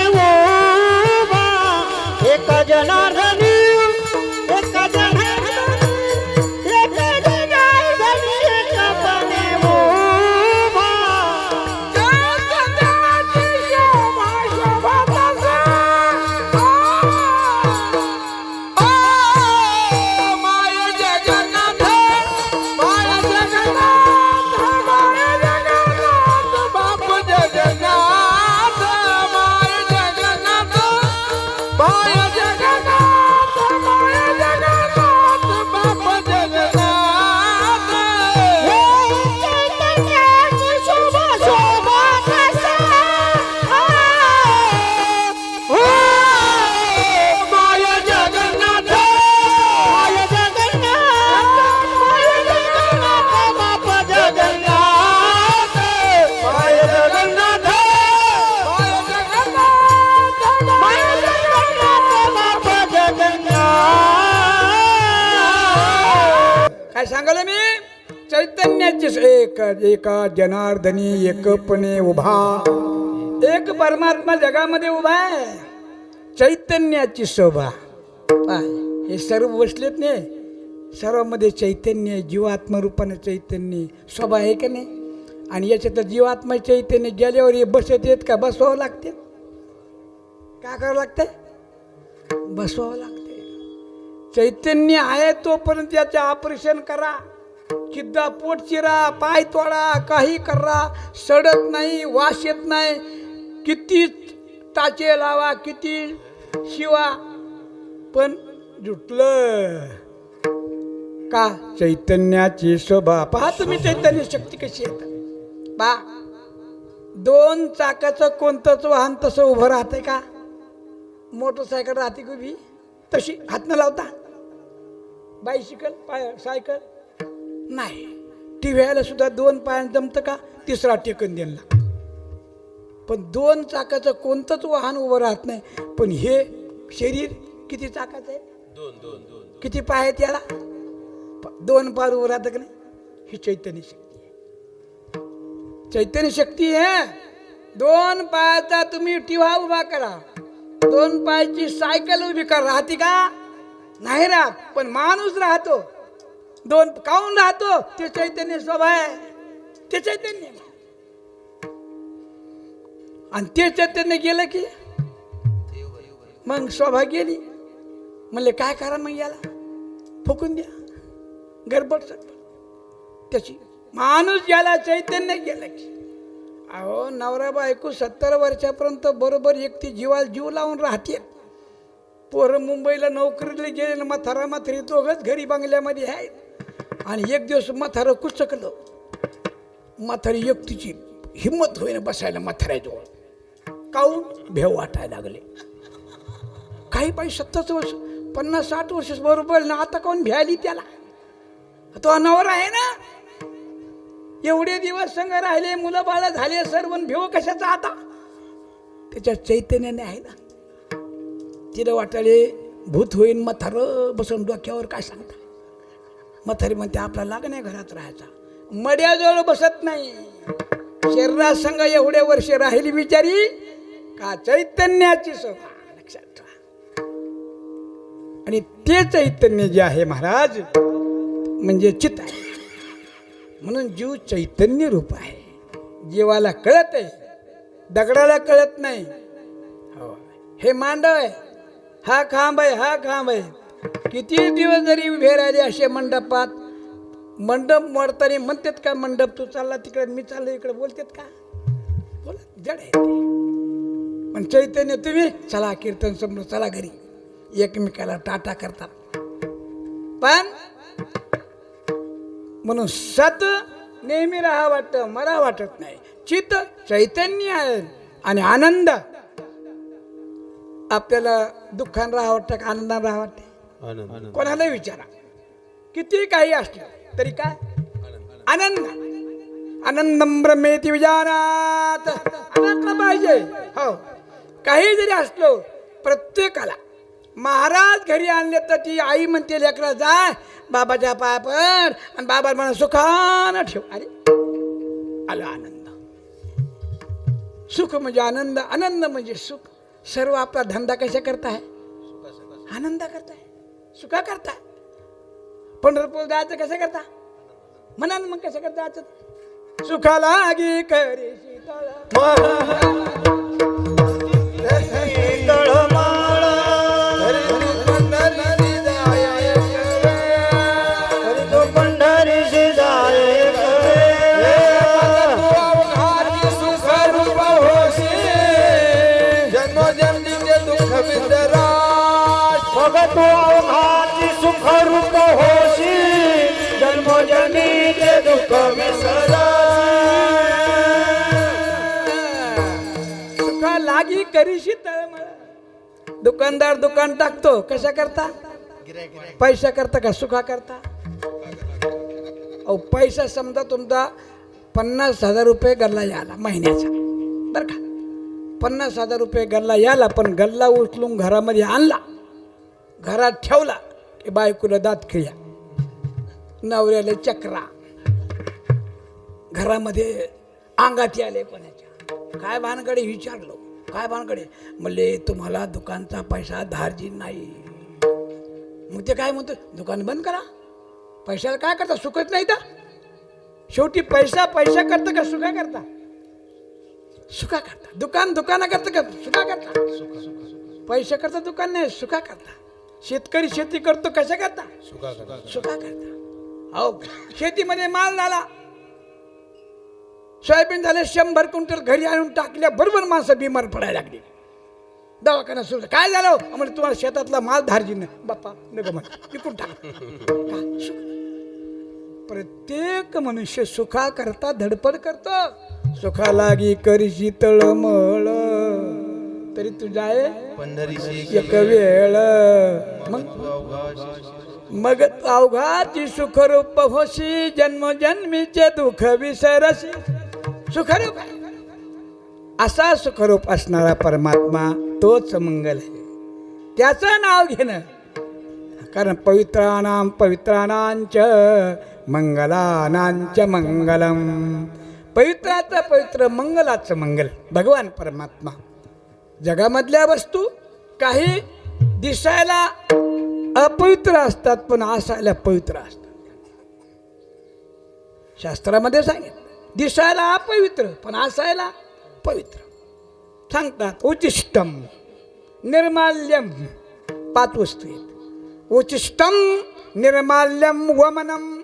सांगलं मी चैतन्याची एका जनार्दनी एकपणे उभा, एक परमात्मा जगामध्ये उभा आहे. चैतन्याची शोभा पाय, हे सर्व बसलेत नाही, सर्वांमध्ये चैतन्य, जीवात्मरूपानं चैतन्य शोभा आहे का नाही. आणि याच्यात जीवात्मा चैतन्य गेल्यावर हे बसत येत का? बसवावं लागते. काय करावं लागतंय? बसवावं लागते. चैतन्य आहे तोपर्यंत याचे ऑपरेशन करा, किद्दा पोट चिरा, पाय तोडा, काही करा, सडत नाही, वास येत नाही, किती टाचे लावा, किती शिवा, पण जुटलं का? चैतन्याची शोभा. पहा तुम्ही चैतन्य शक्ती कशी येत. पहा, 2 चाकाचं कोणतंच वाहन तसं उभं राहतंय का? मोटरसायकल राहते की उभी तशी हात न लावता? बायसिकल, सायकल नाही. टिव्याला सुद्धा 2 पायानं जमतं का? तिसरा टेकन द्यायला. पण 2 चाकाचं कोणतंच वाहन उभं राहत नाही. पण हे शरीर किती चाकाचं आहे? 2. किती पाय आहेत याला? 2 पाय उभं राहतं का नाही? ही चैतन्य शक्ती आहे. चैतन्य शक्ती आहे. 2 पायाचा तुम्ही टिव्हा उभा करा, 2 पायाची सायकल उभी करा, राहते का? नाही राहत. पण माणूस राहतो. 2 काऊन राहतो? ते चैतन्य स्वभाव आहे. ते चैतन्य. आणि ते चैतन्य गेलं की मग स्वभाव गेली. म्हणले काय करा मग याला? फुकून द्या, गडबड सडबड त्याची. माणूस ज्याला चैतन्य गेलं की, अहो नवरा बायको 70 वर्षापर्यंत बरोबर एकटी जीवाला जीव लावून राहते. पोरं मुंबईला नोकरीला गेले, म्हातारा म्हातारी दोघंच घरी बंगल्यामध्ये आहेत. आणि एक दिवस म्हातारं कुचकलं. म्हातारी एकटीची हिंमत होईना बसायला म्हाताऱ्याजवळ. काऊन? भेव वाटायला लागले. काही पाहिजे 70 वर्ष 50-60 वर्ष बरोबर ना, आता काऊन भ्याली त्याला? तो नवरा आहे ना, एवढे दिवस संग राहिले, मुलं बाळ झाले, सर्व भेव कशाचा आता? त्याच्या चैतन्याने आहे ना. तिला वाटाले भूत होईन म्हातार बसून डोक्यावर. काय सांगता? म्हातारी म्हणते आपला लाग नाही घरात राहायचा. मड्याजवळ बसत नाही. शरीरासंग एवढे वर्ष राहिली बिचारी का? चैतन्याची शोभा. लक्षात ठेवा. आणि ते चैतन्य जे आहे महाराज म्हणजे चित्त आहे. म्हणून जीव चैतन्य रूप आहे. जीवाला कळत आहे, दगडाला कळत नाही. हो, हे मांडव आहे, हा खांब आहे, हा खांब आहे. किती दिवस जरी उभे राहिले असे मंडपात, मंडप मोडताना म्हणतात का मंडप तू चालला तिकडे, मी चाललो इकडे, बोलतात का? बोला, जड आहे. पण चैतन्य तुम्ही चला कीर्तन समोर, चला घरी, एकमेकाला टाटा करतात. पण म्हणून सत नेहमी राहा वाटतं, मरा वाटत नाही. चित्त चैतन्य आहे. आणि आनंद आपल्याला दुःखान राहा वाटतं का आनंदान राहा वाटते? कोणाला विचारा, किती काही असलं तरी काय आनंद. आनंदम ब्रह्मेति विजानात. आनंद पाहिजे. हो, काही जरी असलो प्रत्येकाला. महाराज घरी आणले तर ती आई म्हणते लेकरा जाय बाबाच्या पाया पड आणि बाबा म्हणा सुखानं ठेव. अरे आला आनंद. सुख म्हणजे आनंद, आनंद म्हणजे सुख. सर्व आपला धंदा कशा करताय? आनंद करताय, सुखा करताय. पंढरपूर जायचं कसं करता? म्हणाल मग कसं करता जायचं? सुखा लागी करे सुखा लागी करीशी तळमळ. दुकानदार दुकान टाकतो कशा करता? पैसा करता का सुखा करता? अहो पैसा समजा तुमचा 50,000 रुपये गल्ला याला महिन्याचा, बरं का? 50,000 रुपये गल्ला याला. पण गल्ला उचलून घरामध्ये आणला, घरात ठेवला की बायकोला दात खिळ्या. नवऱ्याला चक्रा, घरामध्ये अंगाती आले कोणाच्या, काय भानगडे विचारलो, काय भानगडे म्हणले तुम्हाला दुकानचा पैसा धारजी नाही. मग ते काय म्हणतो, दुकान बंद करा, पैशाला काय करता, सुखच नाही तर. शेवटी पैसा पैसा करता का सुखा करता, सुखा करता. दुकान दुकाना करता का सुखा करता, पैसा करता दुकान नाही, सुखा करता. शेतकरी शेती करतो कशा करता, सुखा करता. हो, शेतीमध्ये माल झाला, सोयाबीन झाले 100 क्विंटल, घरी आणून टाकल्या बरोबर माणसं बिमार पडायला लागली. दवाखाना सुरू, काय झालं म्हणजे तुम्हाला शेतातला माल धारजी नाही, बाप्पा नको म्हण विकून टाक. प्रत्येक मनुष्य सुखा करता धडपड करतो, सुखा लागी करीशी तळमळ तरी तुझा एक वेळ. मग अवघाची सुखरूप होशी, जन्मजन्मीचे दुःख विसरशी. सुखरूप आहे असा सुखरूप असणारा परमात्मा तोच मंगल आहे, त्याचं नाव घेणं. कारण पवित्राणां पवित्राणांच मंगलानांच मंगलम. पवित्राचं पवित्र, मंगलाचं मंगल भगवान परमात्मा. जगामधल्या वस्तू काही दिसायला अपवित्र असतात पण असायला पवित्र असतात. शास्त्रामध्ये सांगितलं दिसायला अपवित्र पण असायला पवित्र. सांगतात उचिष्टम निर्माल्यम, 5 वस्तू आहेत. उचिष्टम निर्माल्यम वमनम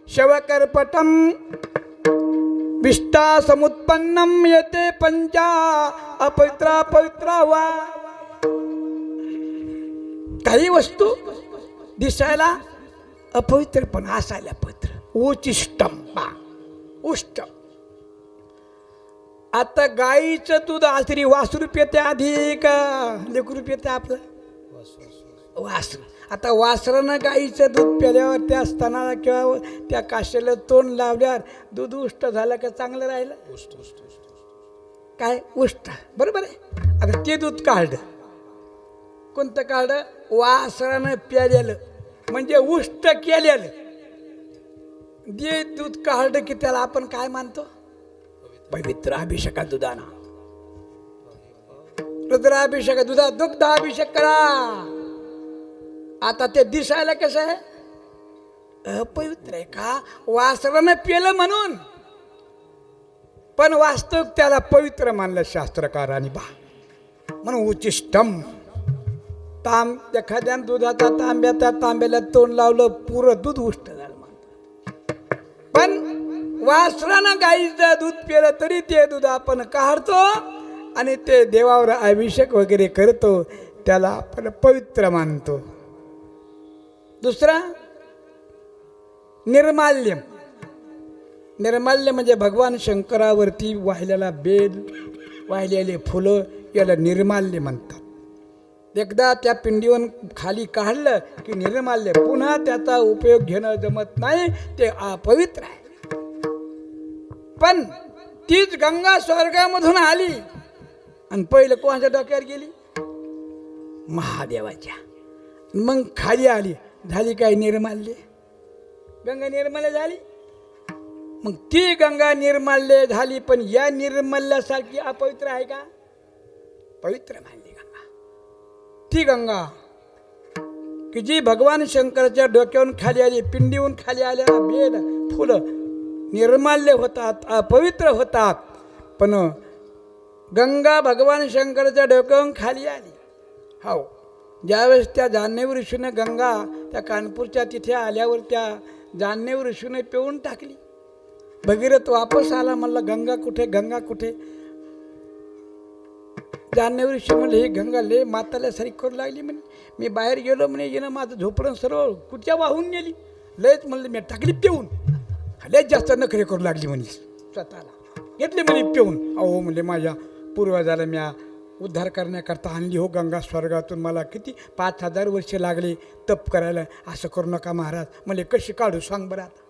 शवकर्पटम विष्टा समुत्पन्नम येते पंचा अपवित्रा पवित्रा वा. काही वस्तू दिसायला अपवित्र पण असायला पवित्र. उचिष्टम पा उष्ट. आता गाईचं दूध आसरी वासरू पिते आधी का लेकरू पिते आपलं वासरू. आता वासरानं गाईचं दूध प्याल्यावर त्या स्तनाला किंवा त्या काशेला तोंड लावल्यावर दूध उष्ट झालं का चांगलं राहिलं, काय उष्ट बरोबर आहे. आता ते दूध काढलं, कोणतं काढलं, वासरानं प्यालेलं म्हणजे उष्ट केलेलं. जे दूध काढलं की त्याला आपण काय मानतो, पवित्र अभिषेका दुधाना. रुद्राभिषेक दुधा दुग्धाभिषेक करा. आता ते दिसायला कसं आहे, अपवित्र आहे का, वासरानं पेलं म्हणून. पण वास्तव त्याला पवित्र मानलं शास्त्रकारांनी बा. म्हणून उचिष्टम. एखाद्या दुधाचा तांब्या, त्या तांब्याला तोंड लावलं पुरं दूध उष्ट झालं म्हणतात. पण वासरानं गाईचं दूध पिलं तरी ते दूध आपण काढतो आणि ते देवावर अभिषेक वगैरे करतो, त्याला आपण पवित्र मानतो. दुसरा निर्माल्यम. निर्माल्य म्हणजे भगवान शंकरावरती वाहिलेला बेल, वाहिलेले फुलं याला निर्माल्य म्हणतात. एकदा त्या पिंडीवर खाली काढलं की निर्माल्य, पुन्हा त्याचा उपयोग घेणं जमत नाही, ते अपवित्र आहे. पण तीच गंगा स्वर्गामधून आली आणि पहिलं कोणाच्या डोक्यावर गेली, महादेवाच्या. मग खाली आली, झाली काय निर्माल्य, गंगा निर्माल्य झाली. मग ती गंगा निर्माल्य झाली, पण या निर्माल्यासारखी अपवित्र आहे का, पवित्र मानली गंगा. ती गंगा की जी भगवान शंकराच्या डोक्यावरून खाली आली, पिंडीहून खाली आलेला बेल फुलं निर्माल्य होतात, अपवित्र होतात. पण गंगा भगवान शंकराच्या डोक्यावरून खाली आली. हो, ज्यावेळेस त्या जान्हवी ऋषीने गंगा त्या कानपूरच्या तिथे आल्यावर त्या जान्हवी ऋषीने पिऊन टाकली. भगीरथ वापस आला, म्हणला गंगा कुठे, गंगा कुठे. जान्हवी ऋषी म्हणले ही गंगा लय माताल्यासारखी करू लागली म्हणे, मी बाहेर गेलो म्हणे, येणं माझं झोपडं सर्व कुठच्या वाहून गेली. लयच म्हणलं मी टाकली पिऊन, लयच जास्त नखरे करू लागली म्हणे, स्वतःला घेतली म्हणे पिऊन. अहो म्हणले माझ्या पूर्वजाला म्या उद्धार करण्याकरता आणली हो गंगा स्वर्गातून, मला किती 5000 वर्ष लागले तप करायला, असं करू नका महाराज. म्हणले कशी काढू सांग बरं आता.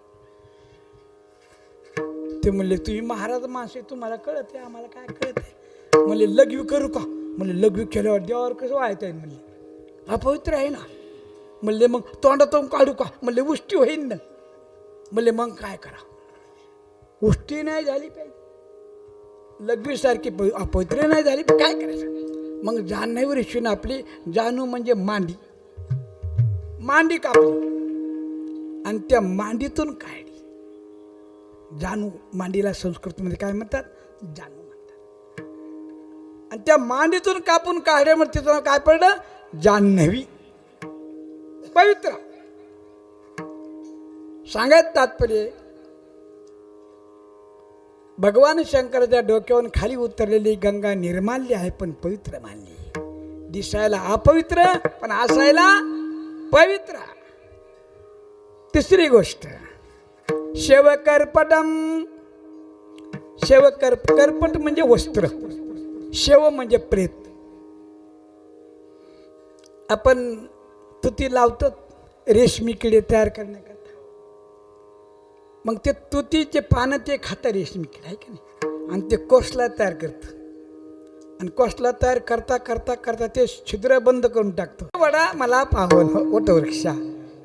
ते म्हणले तुम्ही महाराज माणसे, तुम्हाला कळत आहे, आम्हाला काय कळत आहे. म्हणले लघवी करू का, म्हणले लघवी केल्यावर देवावर कसं व्हायचं आहे, म्हणले अपवित्र आहे ना. म्हणले मग तोंडातून काढू का, म्हणले उष्टी होईन ना. म्हणले मग काय करा, उष्टी नाही झाली पाहिजे, लघवीसारखी अपवित्र नाही झाली, काय करायचं. मग जान्हवी ऋषीनं आपली जानू म्हणजे मांडी, मांडी कापली आणि त्या मांडीतून काढली. जानू, मांडीला संस्कृतमध्ये काय म्हणतात, जानू म्हणतात. आणि त्या मांडीतून कापून काढल्यामुळे तिथं काय पडलं, जान्हवी, पवित्र. सांगायचं तात्पर्य, भगवान शंकराच्या डोक्यावरून खाली उतरलेली गंगा निर्माल्य आहे पण पवित्र मानली. दिसायला अपवित्र पण असायला पवित्र. तिसरी गोष्ट, शेवकर्पटम. कर्पट म्हणजे वस्त्र, शेव म्हणजे प्रेत. आपण तुती लावतो रेशमी किडे तयार करण्याकरता, मग ते तुतीचे पानं ते खातं रेशमी किडे, आहे की नाही, आणि ते कोसला तयार करतं. आणि कोसला तयार करता करता करता ते छिद्र बंद करून टाकतो. वडा मला पावन वटवृक्षा,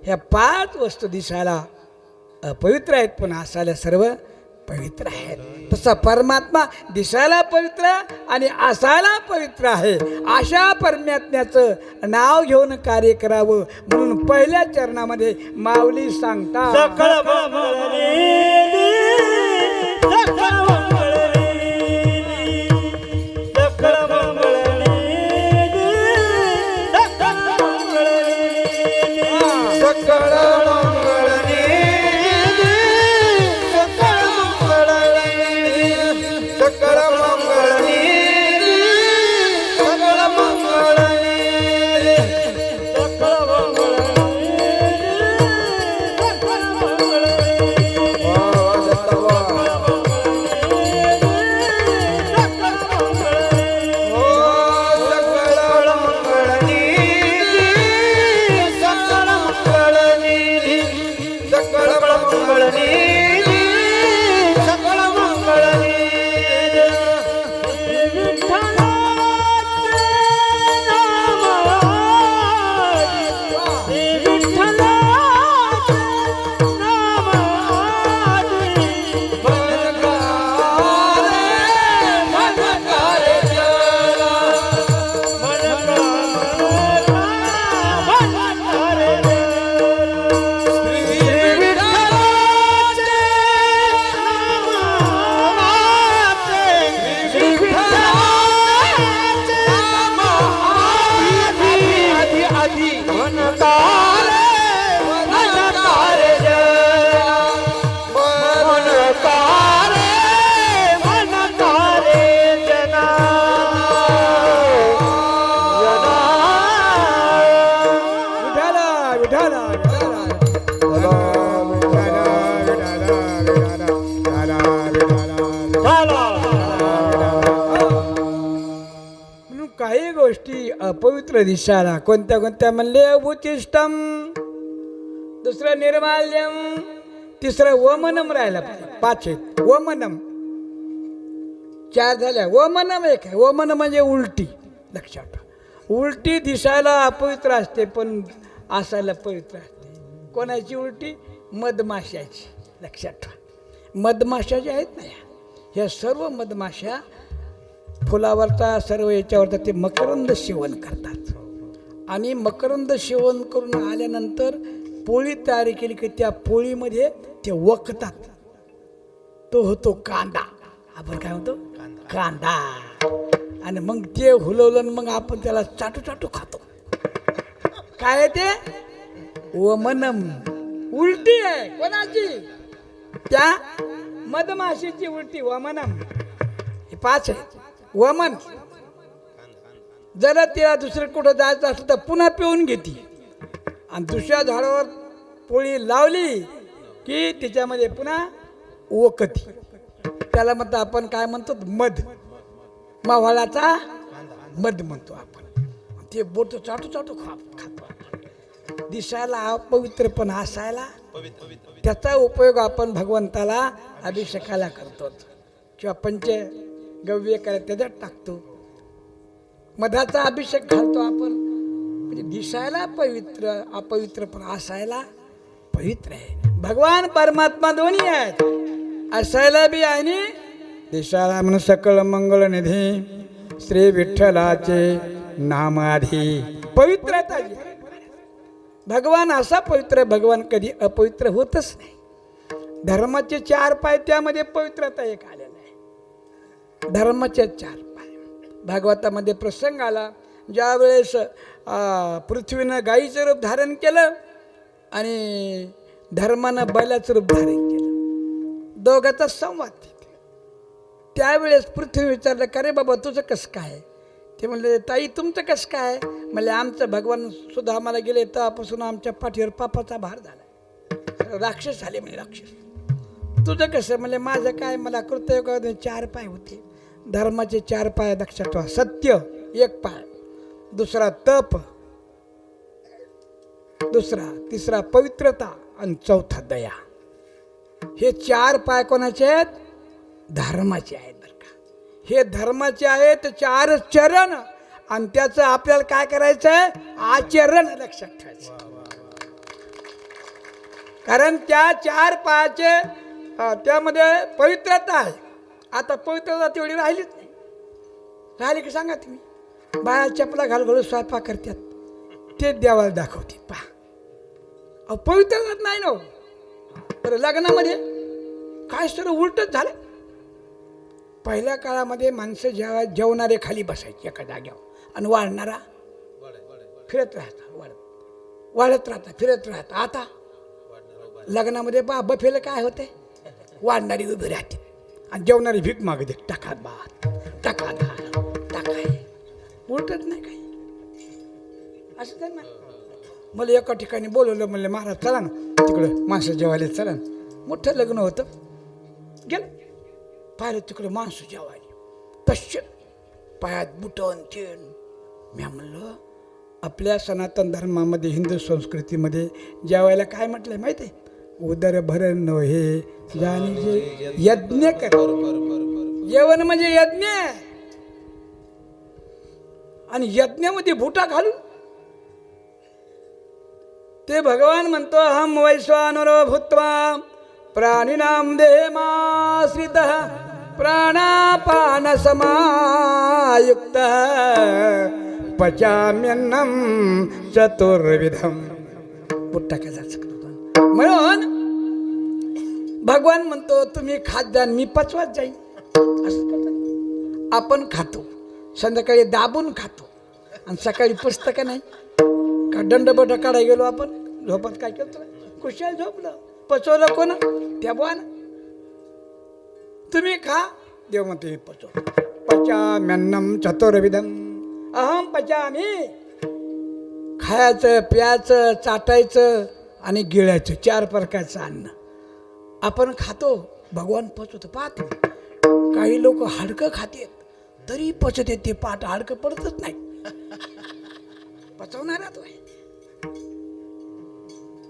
ह्या 5 वस्तू दिसायला अपवित्र आहेत पण असायला सर्व पवित्र आहेत. तसा परमात्मा दिसायला पवित्र आणि असायला पवित्र आहे. अशा परमात्म्याचं नाव घेऊन कार्य करावं म्हणून पहिल्या चरणामध्ये माऊली सांगतात, सकळ मंगळनी, सकळ मंगळनी, सकळ मंगळनी, सकळ मंगळनी, सकळ मंगळनी, सकळ मंगळनी, सकळ मंगळनी, सकळ मंगळनी, सकळ काही गोष्टी अपवित्र दिसायला कोणत्या कोणत्या म्हणले, उचिष्टम, दुसरं निर्माल्यम, तिसरं वमनम राहिला पाहिजे. 5 आहेत. वमनम 4 झाल्या, वमनम 1 आहे. वमन म्हणजे उलटी. लक्षात ठेवा, उलटी दिसायला अपवित्र असते पण असायला पवित्र असते. कोणाची उलटी? मधमाशाची. लक्षात ठेवा, मधमाशा ज्या आहेत ना, ह्या सर्व मधमाशा फुलावरचा सर्व याच्यावरचा ते मकरंद सेवन करतात. आणि मकरंद सेवन करून आल्यानंतर पोळी तयार केली की त्या पोळीमध्ये ते वखतात. तो होतो कांदा. आपण काय म्हणतो? कांदा. आणि मग ते हुलवलं मग आपण त्याला चाटू चाटू खातो. काय आहे ते? वमनम. उलटी आहे. कोणाची? त्या मधमाशीची उलटी. वमनम. हे 5 आहे. वमन. जरा तिला दुसरं कुठं जायचं असलं तर पुन्हा पिऊन घेते आणि दुसऱ्या झाडावर पोळी लावली की तिच्यामध्ये पुन्हा ओकती. त्याला म्हणतो आपण काय म्हणतो? मध. मावाळाचा मध म्हणतो आपण. ते बोट चाटू चाटू खातो. दिसायला अपवित्र पण असायला त्याचा उपयोग आपण भगवंताला अभिषेकाला करतो किंवा पंचगव्य करायला त्याच्यात टाकतो. मधाचा अभिषेक घालतो आपण. म्हणजे दिसायला पवित्र, अपवित्र पण असायला पवित्र आहे. भगवान परमात्मा दोन्ही आहेत. असायला बी आणि दिशाला म्हणून सकळ मंगळ निधी श्री विठ्ठलाचे नाम आधी. पवित्रता जी आहे. भगवान असा पवित्र आहे, भगवान कधी अपवित्र होतच नाही. धर्माचे 4 पाय, त्यामध्ये पवित्रता एक आलेला आहे. धर्माचे 4 पाय. भागवतामध्ये प्रसंग आला, ज्या वेळेस पृथ्वीनं गाईचं रूप धारण केलं आणि धर्मानं बैलाचं रूप धारण केलं, दोघांचा संवाद तिथे. त्यावेळेस पृथ्वी विचारलं, का रे बाबा तुझं कसं काय? ते म्हणले, ताई तुमचं कसं काय? म्हणले, आमचं भगवान सुद्धा आम्हाला गेले तेव्हापासून आमच्या पाठीवर पापाचा भार झाला, राक्षस झाले. म्हणजे राक्षस. तुझं कसं? म्हणले, माझं काय, मला कृतयुगामध्ये 4 पाय होते. धर्माचे 4 पाय लक्षात ठेवा. सत्य 1 पाय, दुसरा तप, तिसरा पवित्रता आणि चौथा दया. हे 4 पाय कोणाचे आहेत? धर्माचे आहेत बरं का. हे धर्माचे आहेत 4 चरण, आणि त्याचं आपल्याला काय करायचं आहे? आचरण लक्षात ठेवायचं. कारण त्या 4 पायाचे त्यामध्ये पवित्रता आहे. आता पवित्रता तेवढी राहिलीच नाही. राहिली की सांगा तुम्ही. बाया चपला घालून स्वयंपाक करतात, ते देवाला दाखवते. पहा, अहो पवित्रता नाही ना. बरं, लग्नामध्ये काय सर उलटच झालं. पहिल्या काळामध्ये माणसं जेवणारे खाली बसायचे एका जाग्यावर, आणि वाढणारा फिरत राहता, वाढत राहता, फिरत राहता. आता लग्नामध्ये बफेला काय होते? वाढणारी उभी राहते आणि जेवणारी भीक मागते. टाका भात, टाका डाळ, टाका. उलटच नाही काही. असं तर नाही. मला एका ठिकाणी बोलवलं, म्हणलं महाराज चला ना तिकडं माणसं जेवायला, चला ना. मोठं लग्न होतं. गेलं, पाहिलं तिकडं माणसं जेवायला, तसे पायात बुटन चेन. मी म्हणलं, आपल्या सनातन धर्मामध्ये, हिंदू संस्कृतीमध्ये जेवायला काय म्हटलंय माहिती आहे? उदर भरण हे जाणीजे यज्ञ कर. जेवण म्हणजे यज्ञ, आणि यज्ञामध्ये भुटा घालून ते भगवान म्हणतो, हम वैश्वानरो भूत्वा प्राणिनाम देहमाश्रितः प्राणापान समायुक्त पचाम्यन्नम चतुर्विधम. बुट्टा कसा म्हणून भगवान म्हणतो, तुम्ही खात जा, मी पचवत जाईन. असं करतो आपण. खातो संध्याकाळी दाबून खातो, आणि सकाळी पुस्तकं नाही का दंडबट काढायला गेलो आपण, झोपत काय केलं? कुशाल झोपलं. पचवलं कोण? त्या बुवानं. तुम्ही खा, देव म्हणतो पचव. पचाम्यन्नम चतुर्विधम अहम पचामी. खायचं, प्यायचं, चाटायचं आणि गिळायचं, 4 प्रकारचं अन्न आपण खातो. भगवान पचवतो. पाहते काही लोक हाडकं खातात तरी पचत ते पाठ, हाडकं पडतच नाही. पचवणारा तो आहे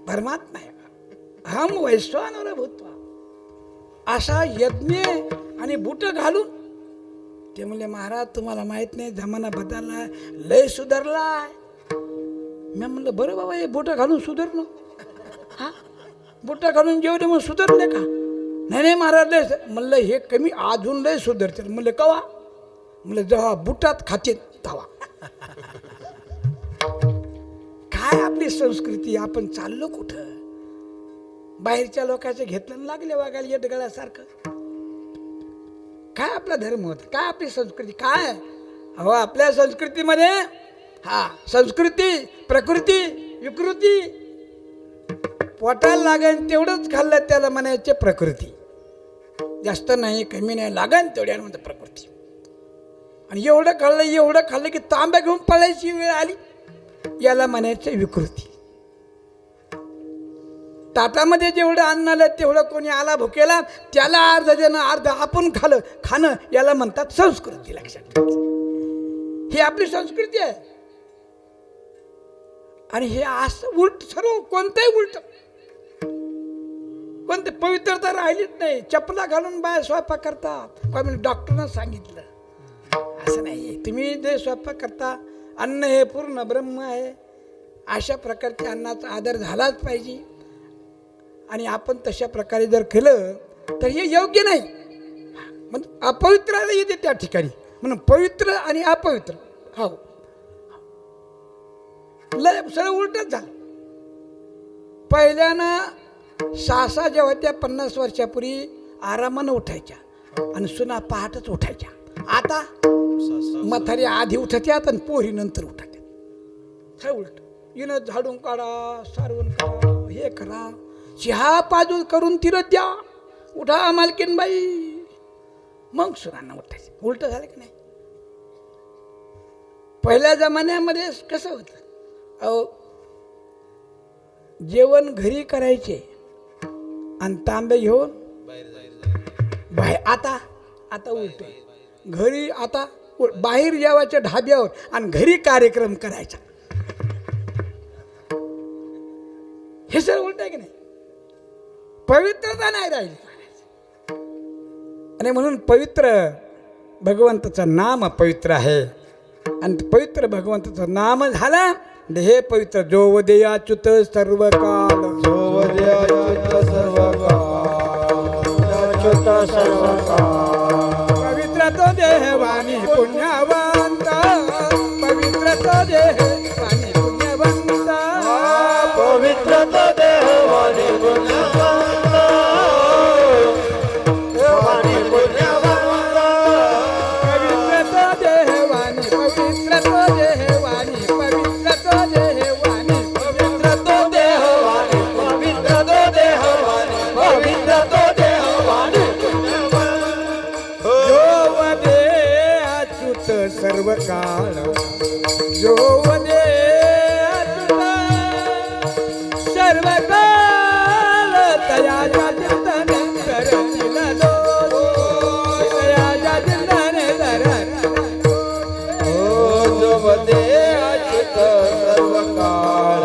परमात्मा आहे. हम वैश्वानर भूत्वा. असा यज्ञ आणि बूट घालून ते म्हणले, महाराज तुम्हाला माहित नाही, जमाना बदलला, लय सुधारलाय. मी म्हणलं, बरं बाबा, हे बूट घालून सुधारलो? हा, बुटा घालून जेवढे मग सुधारले का? नाही महाराज लय. म्हणलं, हे कमी अजून लय सुधारते. म्हणलं, कवा? म्हणलं, जेव्हा बुटात खाते तवा. काय आपली संस्कृती, आपण चाललो कुठं? बाहेरच्या लोकांचं घेतलं लागले वागायला येडगळासारखं. काय आपला धर्म होता? काय आपली संस्कृती काय? अहो, आपल्या संस्कृतीमध्ये संस्कृती, प्रकृती, विकृती. पोटाला लागेल तेवढंच खाल्लं त्याला म्हणायचे प्रकृती. जास्त नाही, कमी नाही, लागेल तेवढ्या म्हणते प्रकृती. आणि एवढं खाल्लं की तांब्या घेऊन पळायची वेळ आली, याला म्हणायचं विकृती. ताटामध्ये जेवढं अन्न आलं तेवढं कोणी आला भुकेला, त्याला अर्ध देणं, अर्ध आपण खाणं याला म्हणतात संस्कृती. लक्षात ठेवायचं, ही आपली संस्कृती आहे. आणि हे असं उलट सर्व कोणतंही उलट, कोणते पवित्रता राहिलीच नाही. चपला घालून बाया स्वयंपाक करतात. म्हणजे डॉक्टरनं सांगितलं असं नाही. तुम्ही जे स्वयंपाक करता, अन्न हे पूर्ण ब्रह्म आहे, अशा प्रकारच्या अन्नाचा आदर झालाच पाहिजे. आणि आपण तशा प्रकारे जर केलं तर हे योग्य नाही. मग अपवित्राला येते त्या ठिकाणी. म्हणून पवित्र आणि अपवित्र हो लय सरळ उलटच झालं. पहिल्यानं सासा जेव्हा त्या 50 वर्षापूर्वी आरामानं उठायच्या आणि सुना पहाटच उठायच्या. आता म्हातारी आधी उठत्यात आणि पोरी नंतर उठत्यात. काय उलट येणं झाडून काढा, सारवून काढा, हे करा, चहा पाजू करून तिरत द्या, उठा मालकीन बाई, मग सुनांना उठायचं. उलट झालं की नाही. पहिल्या जमान्यामध्ये कसं होतं, अहो जेवण घरी करायचे आणि तांबे घेऊन बाहेर. आता उलट घरी, आता बाहेर जेवायच्या ढाब्यावर आणि घरी कार्यक्रम करायचा. हे सर उलट आहे की नाही. पवित्रता नाही राहिली. आणि म्हणून पवित्र भगवंताचं नाम पवित्र आहे. आणि पवित्र भगवंताचं नाम झालं हे पवित्र. जो वदेयाच्युत सर्व काल, जो वदेयाच्युत सर्व काल, पवित्र तो देहवाणी पुण्यवंत, पवित्र तो देहवाणी पुण्यवंत, पवित्र तो देहवाणी पुण्यवंत, देवानी पुण्यवंत, पवित्र तो देहवाणी, पवित्र तो देहवाणी, पवित्र तो देहवाणी, पवित्र तो देहवाणी, पवित्र तो देहवाणी, पवित्र तो देहवाणी पुण्यवंत. जो वदे अच्युत सर्व काळ, जो वदे अच्युत सर्व काळ, तयाच्या चिंतनेतर निललो, तयाच्या चिंतनेतर जो वदे अच्युत सर्व काळ,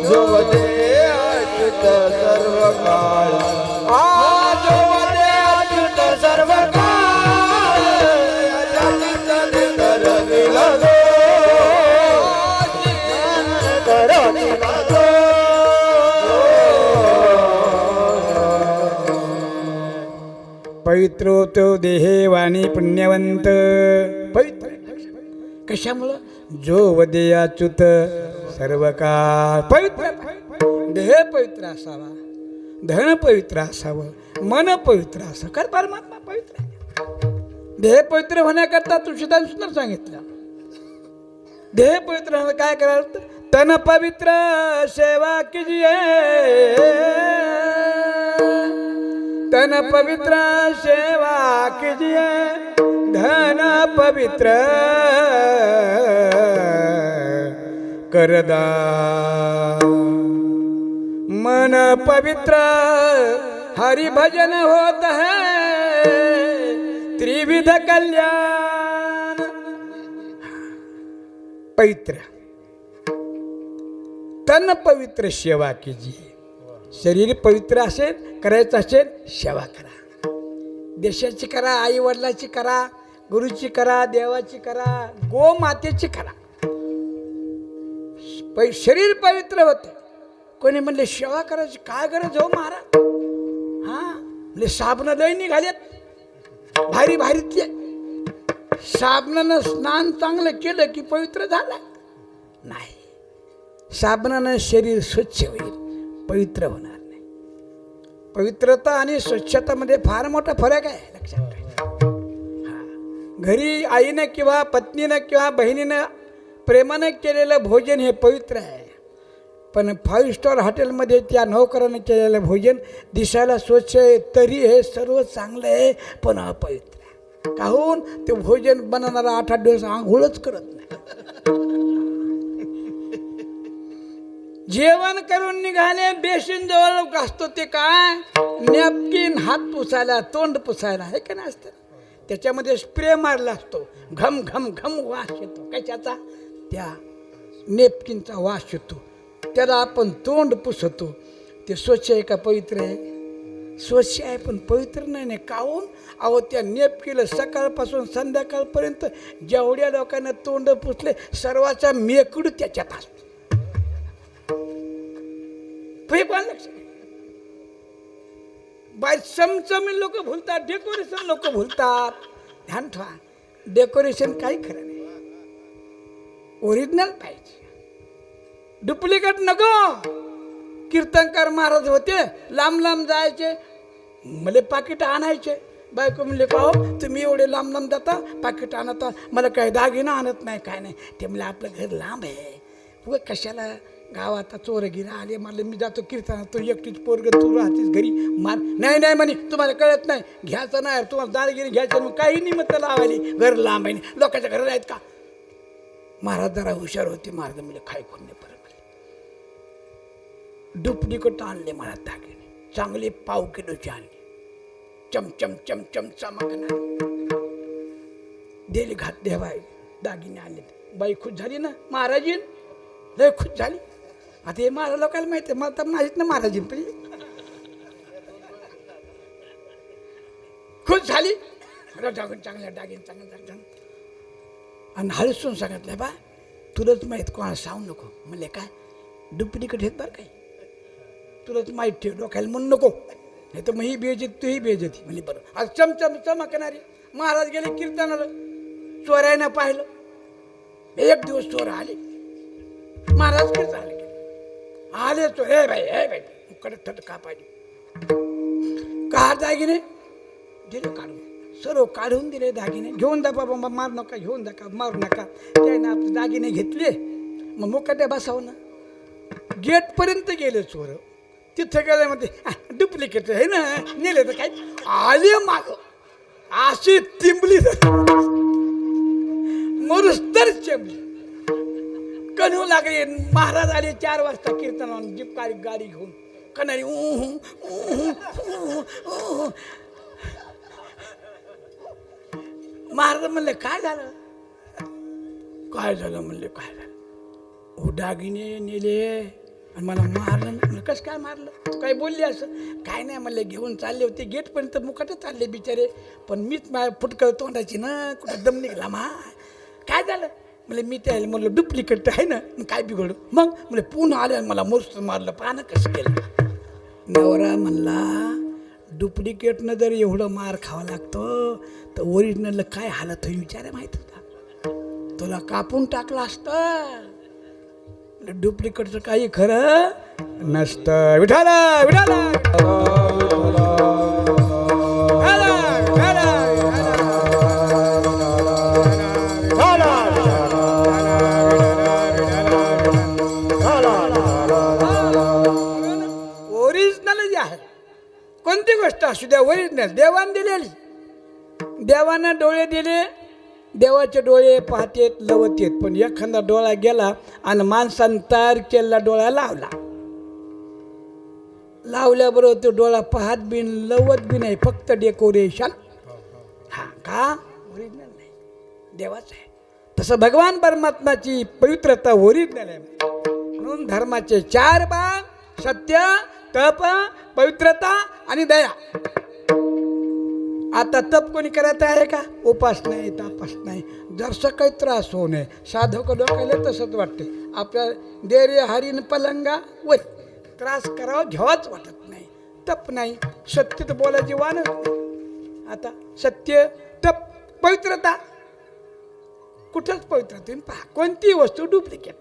जो वदे अच्युत सर्व काळ, जो वदे अच्युत सर्व काळ, चिंतनेतर निललो, चिंतनेतर निललो. पवित्र तो देहवाणी पुण्यवंत. पवित्र कशामुळं? जो वदे अच्युत सर्व काळ. पवित्र देह पवित्र असावा, धन पवित्र असावं, मन पवित्र असावं. कर परमात्मा पवित्र आहे. देह पवित्र होण्याकरता तुळशीदास सुंदर सांगितलं. देह पवित्र होणं काय करायला? तन पवित्र सेवा कीजिए, तन पवित्र सेवा कीजिए, धन पवित्र करदान, मन पवित्र हरि भजन होत है, त्रिविध कल्याण. पवित्र तन पवित्र सेवा कीजिए. शरीर पवित्र असेल, करायचं असेल, सेवा करा. देशाची करा, आई वडिलाची करा, गुरुची करा, देवाची करा, गोमातेची करा. शरीर पवित्र होते. कोणी म्हणले सेवा करायची काय गरज हो महाराज? हा म्हणजे साबण लय निघालेत भारी भारीतले. साबणानं स्नान चांगलं केलं की पवित्र झालं नाही. साबणानं शरीर स्वच्छ होईल, पवित्र होणार नाही. पवित्रता आणि स्वच्छतामध्ये फार मोठा फरक आहे, लक्षात ठेवा. घरी आईनं किंवा पत्नीनं किंवा बहिणीनं प्रेमानं केलेलं भोजन हे पवित्र आहे. पण 5 स्टार हॉटेलमध्ये त्या नोकरानं केलेलं भोजन दिसायला स्वच्छ आहे, तरी हे सर्व चांगलं आहे पण अपवित्र आहे. काहून? ते भोजन बनवणारा 8-8 दिवस आंघोळच करत नाही. जेवण करून निघाले, बेसिन जवळ असतो ते काय नॅपकिन, हात पुसायला, तोंड पुसायला, हे का नाही असतं. त्याच्यामध्ये स्प्रे मारला असतो, घम घम घम वास येतो. कशाचा? त्या नेपकिनचा वास येतो. त्याला आपण तोंड पुसतो. ते स्वच्छ आहे का पवित्र आहे? स्वच्छ आहे पण पवित्र नाही. काहून? अहो त्या नेपकिनला सकाळपासून संध्याकाळपर्यंत जेवढ्या लोकांना तोंड पुसले सर्वाचा मेकूड त्याच्यात असतो. बाय चमचमी लोक भुलतात, डेकोरेशन लोक भुलतात. ध्यान ठेवा, डेकोरेशन काही खरं नाही. ओरिजिनल पाहिजे, डुप्लिकेट नको. कीर्तनकार महाराज होते, लांब लांब जायचे, मला पाकिट आणायचे. बायको म्हणले का हो तुम्ही एवढे लांब लांब जाता, पाकिट आणता, मला काय दागिना आणत नाही काय नाही. ते म्हणले आपलं घर लांब आहे, व कशाला गावात चोरगिरा आले, मला मी जातो कीर्तनात, तू एकटीच पोरग तू राहतेस घरी मार. नाही नाही म्हणे तुम्हाला कळत नाही, घ्यायचं नाही तुम्हाला दागिने घ्यायचं, मग काही निमित्त लावायली, घर लांब आहे लोकांच्या घरात आहेत का. महाराज जरा हुशार होते. महाराज म्हणजे काय कोण नाही परत डुप्लिकेट आणले मला दागिने, चांगले पाव किलोचे आणले, चमचम चमचम चमकणार दिले घात देवाय दागिने आणले. बाई खुश झाली ना महाराजीन, लय खुश झाली. आता हे महाराज लोकांना माहिती आहे, मला तर माहीत ना महाराजीन, पण खुश झाली. चांगल्या दागिने चांगल्या आणि हळसून सांगितलं बा तुलाच माहीत, कोणाला सांगू नको. म्हणले काय डुप्लिकेट आहेत बरं काय, तुलाच माहीत ठेव, डोक्याला म्हणू नको, नाही तर मग ही बेजती तूही बेजती. म्हणजे बरं आज चमचम चमकणारी. महाराज गेले कीर्तनाला, चोरायनं पाहिलं. एक दिवस चोर आले, महाराज कीर्तनाला गेले, आले चोर, हे बाई कडक थटका पाहिजे, का दागिने दिले काढून, सर्व काढून दिले दागिने. घेऊन जा बाबा, मार नका, घेऊन जा, का मारू नका. त्याने आपले दागिने घेतले, मग मुकाट्या बसावं ना. गेटपर्यंत गेले चोर, तिथं गेले म्हणते डुप्लिकेट आहे ना, नेले तर काय. आले माग अशी तिंबली मरुस तर चेंबली, कणू लागले. महाराज आले 4 वाजता कीर्तनावर, जिपकारी गाडी घेऊन, कणारी महाराज म्हणले काय झालं, काय झालं म्हणले काय झालं. हो दागिने नेले आणि मला मारलं. म्हणलं कसं काय मारलं, तू काय बोलली असं. काय नाही म्हणले, घेऊन चालले होते गेटपर्यंत, मुकाटे चालले बिचारे, पण मीच माझ्या फुटकळ तोंडाची ना, कुठं दम निघाला मा. काय झालं म्हणजे मी त्याला म्हणलं डुप्लिकेट आहे ना, मग काय बिघडलं. मग म्हणजे पुन्हा आलं मला मस्त मारलं, पाहणं कसं केलं. नवरा म्हणला डुप्लिकेटनं जर एवढं मार खावा लागतं तर ओरिजिनलला काय हालत होईल विचारा माहीत होता, तुला कापून टाकलं असतं. डुप्लिकेटचं काही खरं नसतं. विठाला विठाला ओरिजिनल जे आहे, कोणती गोष्ट असू द्या ओरिजिनल देवाने दिलेली. देवानं डोळे दिले, देवाचे डोळे पाहतेत लवतेत, पण एखादा डोळा गेला आणि माणसानं तयार केलेला डोळा लावला, लावल्याबरोबर तो डोळा पाहत बिन लवत बी नाही, फक्त डेकोरेशन. हा का ओरिजिनल नाही, देवाच आहे. तसं भगवान परमात्माची पवित्रता ओरिजिनल आहे. म्हणून धर्माचे 4 बाण, सत्य, तप, पवित्रता आणि दया. आता तप कोणी करायचं आहे का, उपास नाही, तापास नाही, जरसं काही त्रास होऊ नये. साधक डोक्याला तसंच वाटते, आपल्या देरे हरीन पलंगा वर त्रास करावा घ्यावाच वाटत नाही. तप नाही, सत्य तर बोलायची वाण. आता सत्य, तप, पवित्रता, कुठंच पवित्रता तुम्ही पहा. कोणतीही वस्तू डुप्लिकेट.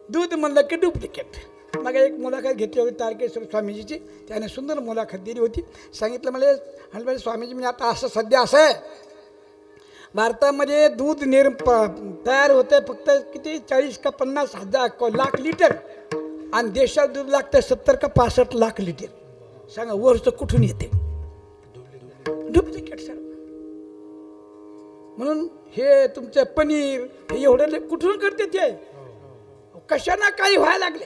दूध म्हणलं की डुप्लिकेट. मग एक मुलाखत घेतली होती तारकेश्वर स्वामीजीची, त्याने सुंदर मुलाखत दिली होती. सांगितलं मला स्वामीजी म्हणजे आता असं सध्या असं आहे, भारतामध्ये दूध तयार होतं फक्त किती 40 का 50 लाख लिटर, आणि देशात दूध लागतं 70 का 65 लाख लिटर. सांगा वर्ष कुठून येते, डुप्लिकेट सर. म्हणून हे तुमचं पनीर हे एवढं कुठून करते ते, कशाना काही व्हायला लागले.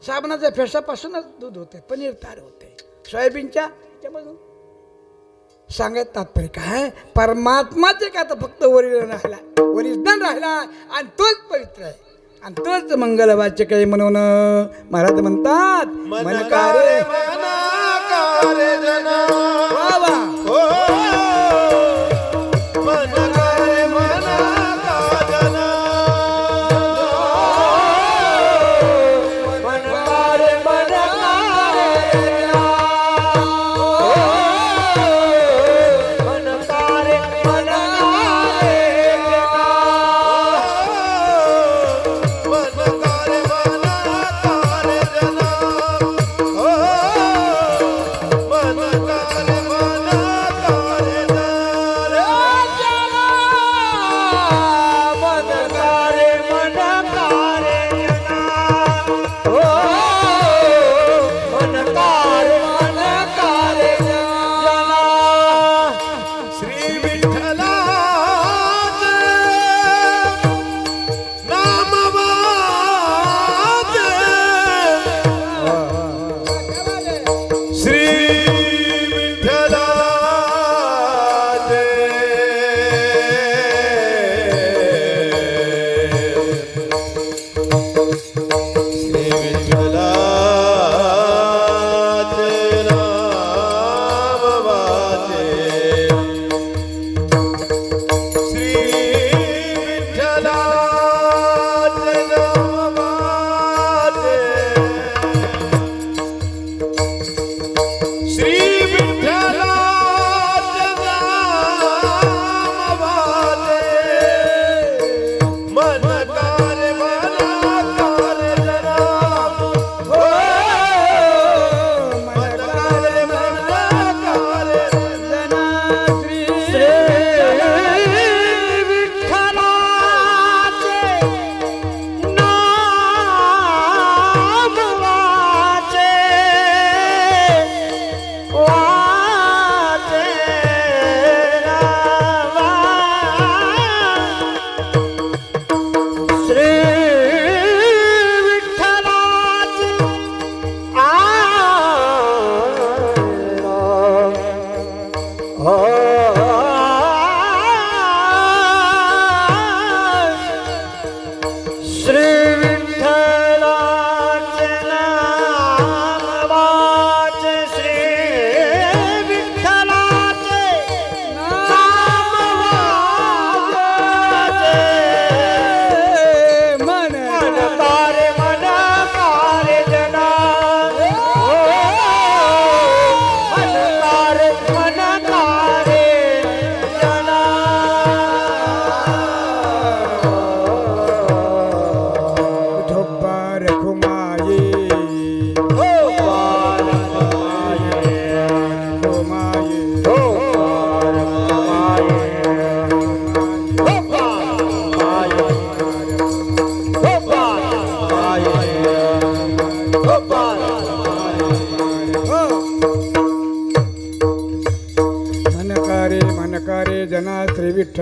साबणाच्या फेसापासूनच दूध होते, पनीर तयार होते, सोयाबीनच्या त्याच्यापासून. सांगायचं तात्पर्य काय, परमात्माचे का तर फक्त ओरिजिनल राहिला आणि तोच पवित्र आहे आणि तोच मंगलवाच्य काही म्हणून महाराज म्हणतात मन कार्य वा वा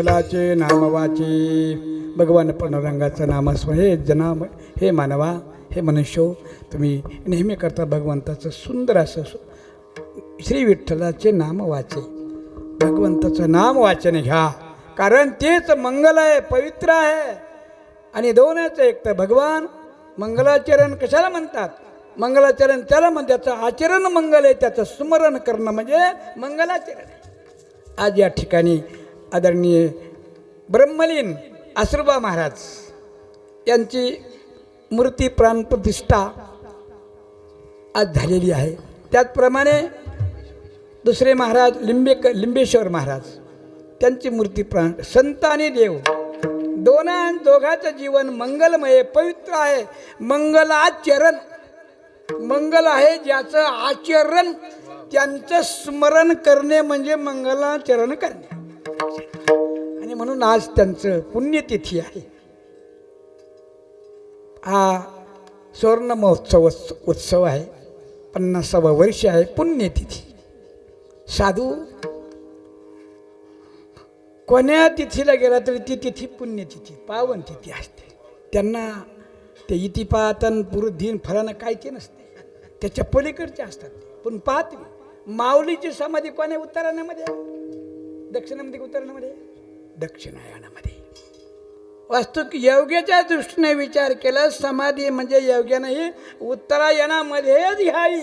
विठ्ठलाचे नाम वाचे. भगवान पांडुरंगाचं नाम हे जनाम, हे मानवा, हे मनुष्य, तुम्ही नेहमी करता भगवंताचं सुंदर असं श्री विठ्ठलाचे नाम वाचे. भगवंताचं नाम वाचन घ्या, कारण तेच मंगल आहे, पवित्र आहे. आणि दोनच एक तर भगवान मंगलाचरण कशाला म्हणतात? मंगलाचरण त्याला म्हणजे त्याचं आचरण मंगल आहे, त्याचं स्मरण करणं म्हणजे मंगलाचरण आहे. आज या ठिकाणी आदरणीय ब्रह्मलीन आसुरबा महाराज यांची मूर्ती प्राणप्रतिष्ठा आज झालेली आहे. त्याचप्रमाणे दुसरे महाराज लिंबेश्वर महाराज त्यांची मूर्ती प्राण. संत आणि देव दोघांचं जीवन मंगलमय पवित्र आहे. मंगलाचरण, मंगल आहे ज्याचं आचरण, त्यांचं स्मरण करणे म्हणजे मंगलाचरण करणे. आणि म्हणून आज त्यांचं पुण्यतिथी आहे. हा सुवर्ण महोत्सव उत्सव आहे. 50वं वर्ष आहे. पुण्यतिथी. साधू कोण्या तिथीला गेला तरी ती तिथी पुण्यतिथी, पावन तिथी असते. त्यांना ते इतिपातन पुरुधीन फलानं काय ते नसते, त्याच्या पलीकडचे असतात. पण पाहत माऊलीची समाधी कोण्या उत्तरायणामध्ये, दक्षिणामध्ये, उत्तरायणामध्ये, दक्षिणायनामध्ये. वास्तविक योग्याच्या दृष्टीने विचार केला, समाधी म्हणजे योग्यानं ही उत्तरायणामध्येच घ्यावी.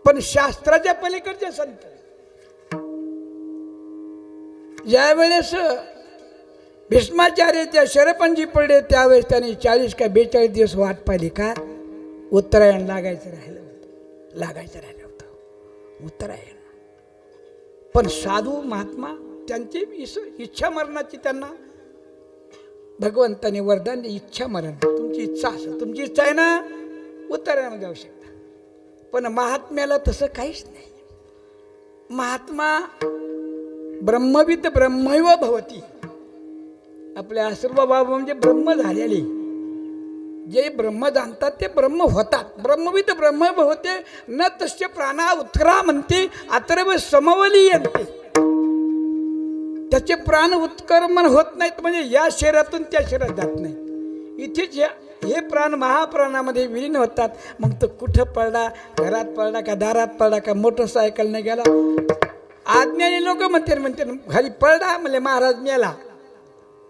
पण शास्त्राच्या पलीकडचे संत ज्यावेळेस भीष्माचार्याच्या शरपंजी पडले त्यावेळेस त्यांनी 40 का 42 दिवस वाट पाहिली. का? उत्तरायण लागायचं राहिलं होतं उत्तरायण. पण साधू महात्मा त्यांची इच्छा मरणाची त्यांना भगवंताने वरदान, इच्छा मरण. तुमची इच्छा असेल, तुमची इच्छा आहे ना, उत्तरायणामध्ये जाऊ शकता. पण महात्म्याला तसं काहीच नाही. महात्मा ब्रह्मविद ब्रह्मैव भवती. आपल्या आसुरबा बाबा म्हणजे ब्रह्म झालेले, जे ब्रह्म जाणतात ते ब्रह्म होतात. ब्रह्मविद ब्रह्मैव होते न तस्य प्राणा उत्करा म्हणते अतर्व समवलीयन्ते. त्याचे प्राण उत्कर्मण होत नाहीत, म्हणजे या शरीरातून त्या शरीरात जात नाही. इथेच हे प्राण महाप्राणामध्ये विलीन होतात. मग तो कुठं पडला, घरात पडला का, दारात पडला का, मोटरसायकलने गेला. आज्ञानी लोक म्हणते खाली पडला म्हणजे महाराज मेला.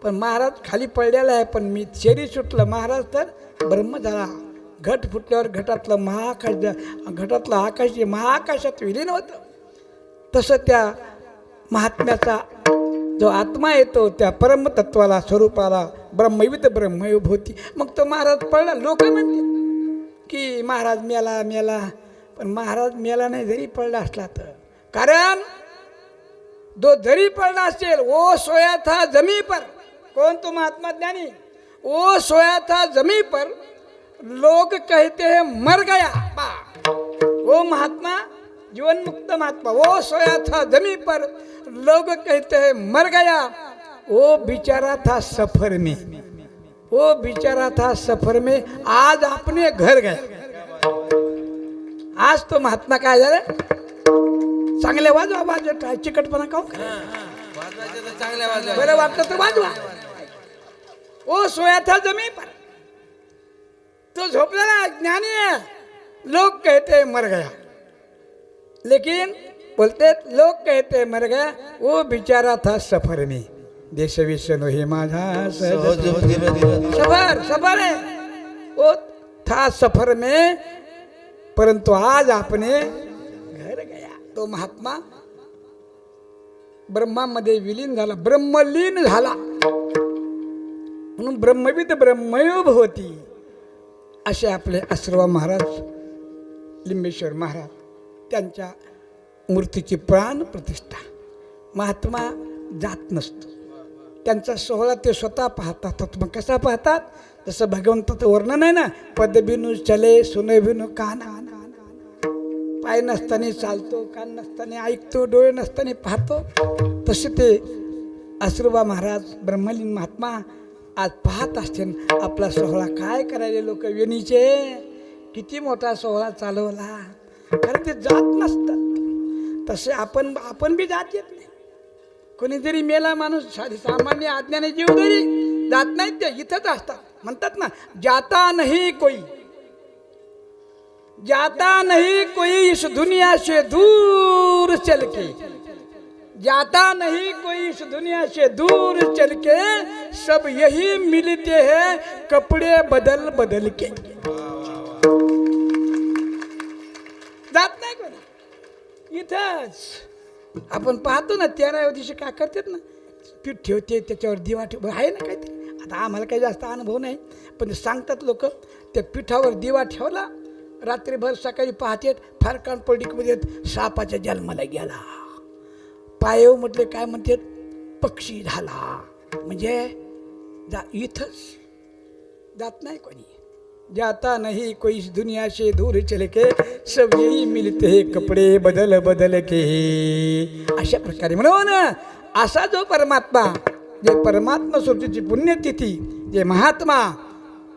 पण महाराज खाली पडलेला आहे, पण मी शरीर सुटलं. महाराज तर ब्रह्म झाला. घट फुटल्यावर घटातलं महाआकाश, घटातलं आकाश महाआकाशात विलीन होतं. तसं त्या महात्म्याचा जो आत्मा येतो त्या परमतत्वाला, स्वरूपाला ब्रह्मविद ब्रह्मविभूती. मग तो महाराज पडला. लोक म्हणते की महाराज मेला, पण महाराज मेला नाही जरी पडला असला तर. कारण जो जरी पडला असेल, ओ सोया था जमी पर. कौन तो महात्मा ज्ञानी? ओ सोया था जमी पर, लोग कहते हैं मर गया. वो महात्मा जीवन मुक्त महात्मा, वो सोया था जमी पर, लोग कहते हैं मर गया. वो बेचारा था सफर में, वो बेचारा था सफर में, आज अपने घर गया. आज तो महात्मा काय झालं? चांगले वाजवा, वाजवा, चिकटपणा काऊ बरं वाटलं तर वाजवा. ओ सोया था जमी पर, तो झोपलेला ज्ञानी है. लोग कहते मर गया, लेकिन बोलते लोग कहते मर गया. वो बेचारा था सफर में, देश विषण हे माझा सफर है. वो था सफर में, परंतु आज आपने घर गया. तो महात्मा ब्रह्मामध्ये विलीन झाला, ब्रह्मलीन झाला. म्हणून ब्रह्मविद ब्रह्मैव भवती. असे आपले आसुरबा महाराज, लिंबेश्वर महाराज, त्यांच्या मूर्तीची प्राण प्रतिष्ठा. महात्मा जात नसतो, त्यांचा सोहळा ते स्वतः पाहतात. मग कसा पाहतात? जसं भगवंताचं वर्णन आहे ना, पदबिनू चले सुनबिनू काना. पाय नसताना चालतो, कान नसताना ऐकतो, डोळे नसताना पाहतो. तसे ते आसुरबा महाराज ब्रह्मलीन महात्मा आज पाहत असतील आपला सोहळा. काय करायले लोक वेणीचे, किती मोठा सोहळा चालवला. कारण ते जात नसतात. तसे आपण बी जात येत नाही. कोणीतरी मेला माणूस सामान्य आज्ञाने जीव जरी जात नाहीत ते इथंच असतात. म्हणतात ना, जाता नहीं कोई, जाता नहीं कोई इस दुनिया से दूर चल के, जाता नहीं कोई इस दुनिया से दूर चल के, सब यही मिलते हैं कपड़े बदल बदल के. जात नाही कोणी, इथंच. आपण पाहतो ना 13व्या दिवशी काय करतात ना, पीठ ठेवते त्याच्यावर दिवा ठेव आहे ना काहीतरी. आता आम्हाला काही जास्त अनुभव नाही, पण सांगतात लोक, त्या पिठावर दिवा ठेवला, रात्रीभर सकाळी पाहतेत फार कान पलटीमध्ये सापाच्या जन्माला गेला. पायव म्हटले काय म्हणतात, पक्षी झाला. म्हणजे इथंच जात नाही कोणी. जाता नहीं कोई इस दुनिया से दूर चल के, सब यही मिलते हैं कपडे बदल बदल के. अशा प्रकारे म्हणून असा जो परमात्मा, जे परमात्मा स्वरूपाची पुण्यतिथी, जे महात्मा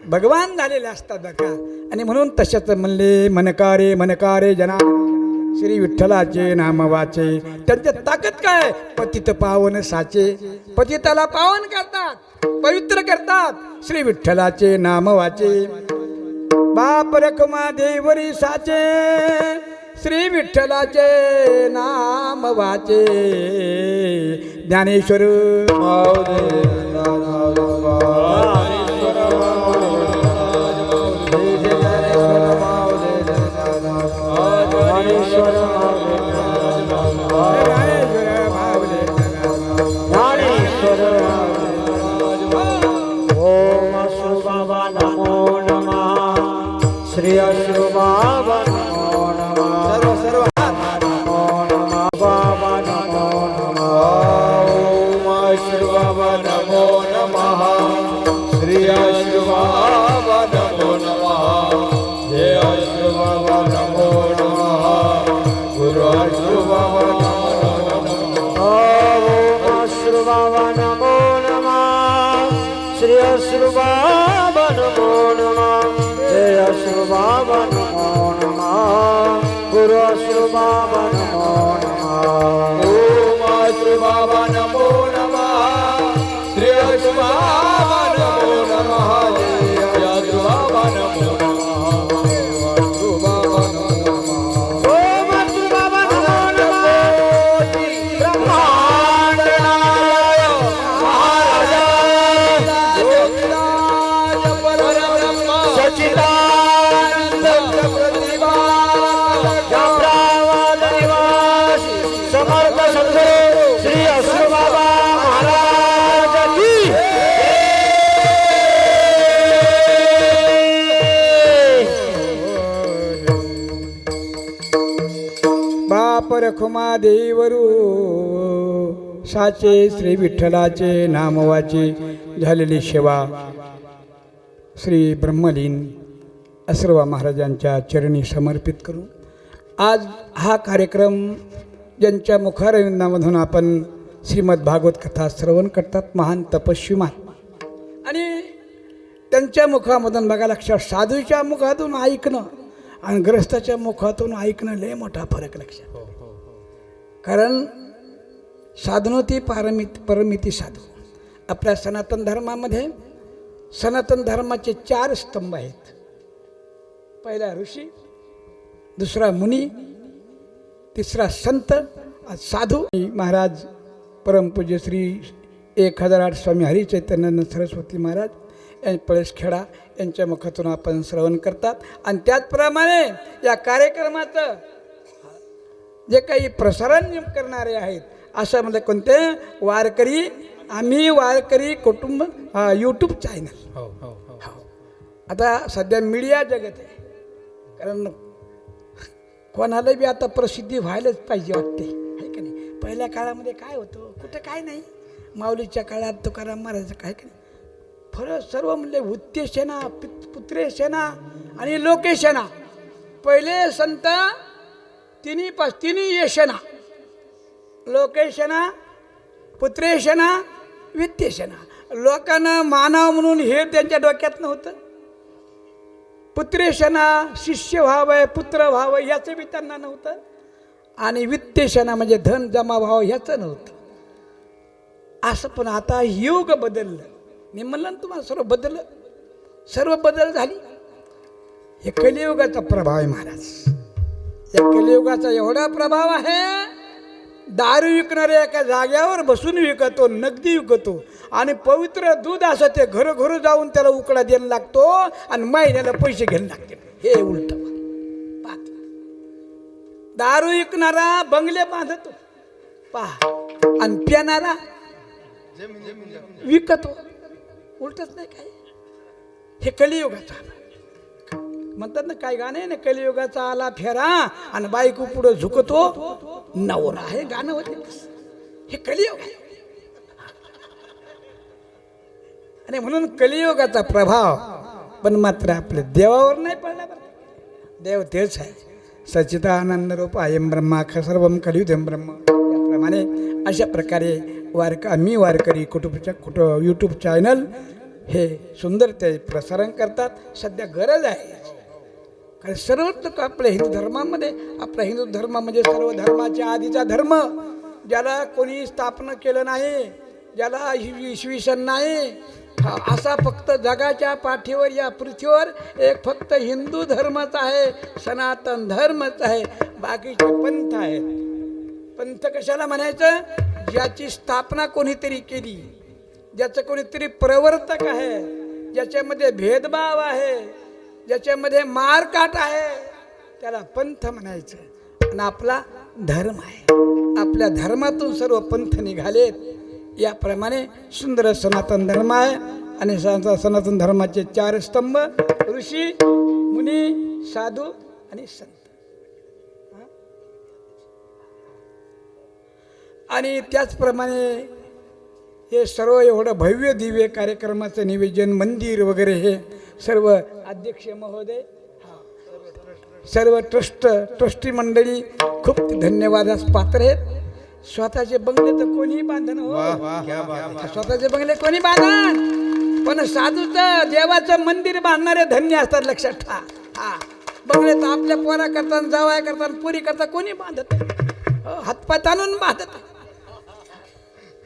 भगवान झालेले असतात बघा. आणि म्हणून तशाच म्हणले, मनकारे मनकारे जना श्री विठ्ठलाचे नाम वाचे. त्यांच्या ताकद काय, पतित पावन साचे. पतिताला पावन करतात, पवित्र करतात, श्री विठ्ठलाचे नाम वाचे. बाप रखमा देवरी साचे, श्री विठ्ठलाचे नाम वाचे. ज्ञानेश्वर श्री अश्रू बाबा नमो नमः. सर्व नमो नमः. बाबा नमो नमः. ओम अश्रू बाबा नमो नमः. श्री अश्रू बाबा नमो नमः. जय अश्रू बाबा नमो नमः. गुरु अश्रू बाबा नमो नमः. ओम अश्रू बाबा नमो नमः. श्री अश्रू बाबा नमो नमः. जय अश्रू बाबा नमो नमः. गुरु अश्रू बाबा नमो नमः. ओम अश्रू बाबा नमो नमः. श्री अश्रू बाबा नमो नमः. जय अश्रू बाबा नमो नमः. अश्रू बाबा नमो नमः. ओम अश्रू बाबा नमो नमः. ब्रह्मांड नारायण महाराज योगीराज परब्रह्म सच्चिदानंद प्रतिभा जाफराबाद निवासी समर्थ सद्गुरु श्री अश्रू बाबा महाराज की. बाप रखुमा देवरू साचे, श्री विठ्ठलाचे नाम वाचे. झालेली सेवा श्री ब्रह्मलीन अश्रूबा महाराजांच्या चरणी समर्पित करू. आज हा कार्यक्रम ज्यांच्या मुखारविंदामधून आपण श्रीमद भागवत कथा श्रवण करतात, महान तपस्वी महात्मा, आणि त्यांच्या मुखामधून बघा लक्षात, साधूच्या मुखातून ऐकणं आणि ग्रस्ताच्या मुखातून ऐकणं लय मोठा फरक लक्षात. कारण साधनोती परमिती साधू. आपल्या सनातन धर्मामध्ये सनातन धर्माचे 4 स्तंभ आहेत. पहिला ऋषी, दुसरा मुनी, तिसरा संत, साधू. महाराज परमपूज्य श्री 1008 स्वामी हरिचैतन्यानंद सरस्वती महाराज पळसखेडा यांच्या मुखातून आपण श्रवण करतात. आणि त्याचप्रमाणे या कार्यक्रमाचं जे काही प्रसारण करणारे आहेत, असं म्हणजे कोणते वारकरी, आम्ही वारकरी कुटुंब यूट्यूब चॅनल. आता सध्या मीडिया जगत आहे, कारण कोणाला बी आता प्रसिद्धी व्हायलाच पाहिजे वाटते, आहे का नाही. पहिल्या काळामध्ये काय होतं, कुठं काय नाही. माऊलीच्या काळात तुकाराम महाराजाचं काय का नाही, फरक सर्व म्हणजे उत्तेशना, पुत्रेशना आणि लोकेशना. पहिले संत तिन्ही येशना, लोकेशना, पुत्रेशना, वित्तेशना. लोकांना मानव म्हणून हे त्यांच्या डोक्यात नव्हतं. पुत्रेशना शिष्य व्हावं, पुत्र व्हावं याचं बी त्यांना नव्हतं. आणि वित्तेशना म्हणजे धन जमा व्हावं ह्याचं नव्हतं. असं. पण आता युग बदललं. मी म्हणलं ना तुम्हाला सर्व बदललं, सर्व बदल झाली. हे कलियुगाचा प्रभाव आहे महाराज. या कलियुगाचा एवढा प्रभाव आहे, दारू विकणारे एका जाग्यावर बसून विकतो, नगदी विकतो. आणि पवित्र दूध असं ते घरोघर जाऊन त्याला उकडा द्यायला लागतो आणि महिन्याला पैसे घ्यायला लागते. हे उलट पाहत. दारू विकणारा बंगले बांधतो पहा, आणि पिणारा विकतो. उलटच नाही काय. हे कलियुगाचा म्हणतात ना, काय गाणं आहे ना, कलियुगाचा आला फेरा आणि बायको पुढे झुकतो नवरा. हे गाणं होते. हे कलियुग आहे. आणि म्हणून कलियुगाचा प्रभाव पण मात्र आपल्या देवावर नाही पडला बरं. देव तेच आहे, सच्चिदानंद रूप अयं ब्रह्मा सर्वं कलियुगं ब्रह्म. याप्रमाणे अशा प्रकारे मी वारकरी यूट्यूब चॅनल हे सुंदर ते प्रसारण करतात. सध्या गरज आहे, कारण सर्वच आपल्या हिंदू धर्मामध्ये, आपला हिंदू धर्म म्हणजे सर्व धर्माच्या आधीचा धर्म, ज्याला कोणी स्थापना केलं नाही, ज्याला इसवी सन नाही, असा फक्त जगाच्या पाठीवर या पृथ्वीवर एक फक्त हिंदू धर्मच आहे, सनातन धर्मच आहे. बाकीचे पंथ आहेत. पंथ कशाला म्हणायचं? ज्याची स्थापना कोणीतरी केली, ज्याचं कोणीतरी प्रवर्तक आहे, ज्याच्यामध्ये भेदभाव आहे, ज्याच्यामध्ये मारकाट आहे, त्याला पंथ म्हणायचं. आणि आपला धर्म आहे. आपल्या धर्मातून सर्व पंथ निघालेत. याप्रमाणे सुंदर सनातन धर्म आहे. आणि सनातन धर्माचे 4 स्तंभ, ऋषी मुनी साधू आणि संत. आणि त्याचप्रमाणे हे सर्व एवढं भव्य दिव्य कार्यक्रमाचं नियोजन, मंदिर वगैरे हे सर्व अध्यक्ष महोदय, सर्व ट्रस्टी मंडळी खूप धन्यवादास पात्र आहेत. स्वतःचे बंगले तर कोणी बांधन हो, स्वतःचे बंगले कोणी बांधन, पण साधूचं देवाचं मंदिर बांधणारे धन्य असतात. लक्षात ठेवा. हा, बंगले तर आपल्या पोरा करताना, जावाय करताना, पुरी करता कोणी बांधत, हातपाय आणून बांधत.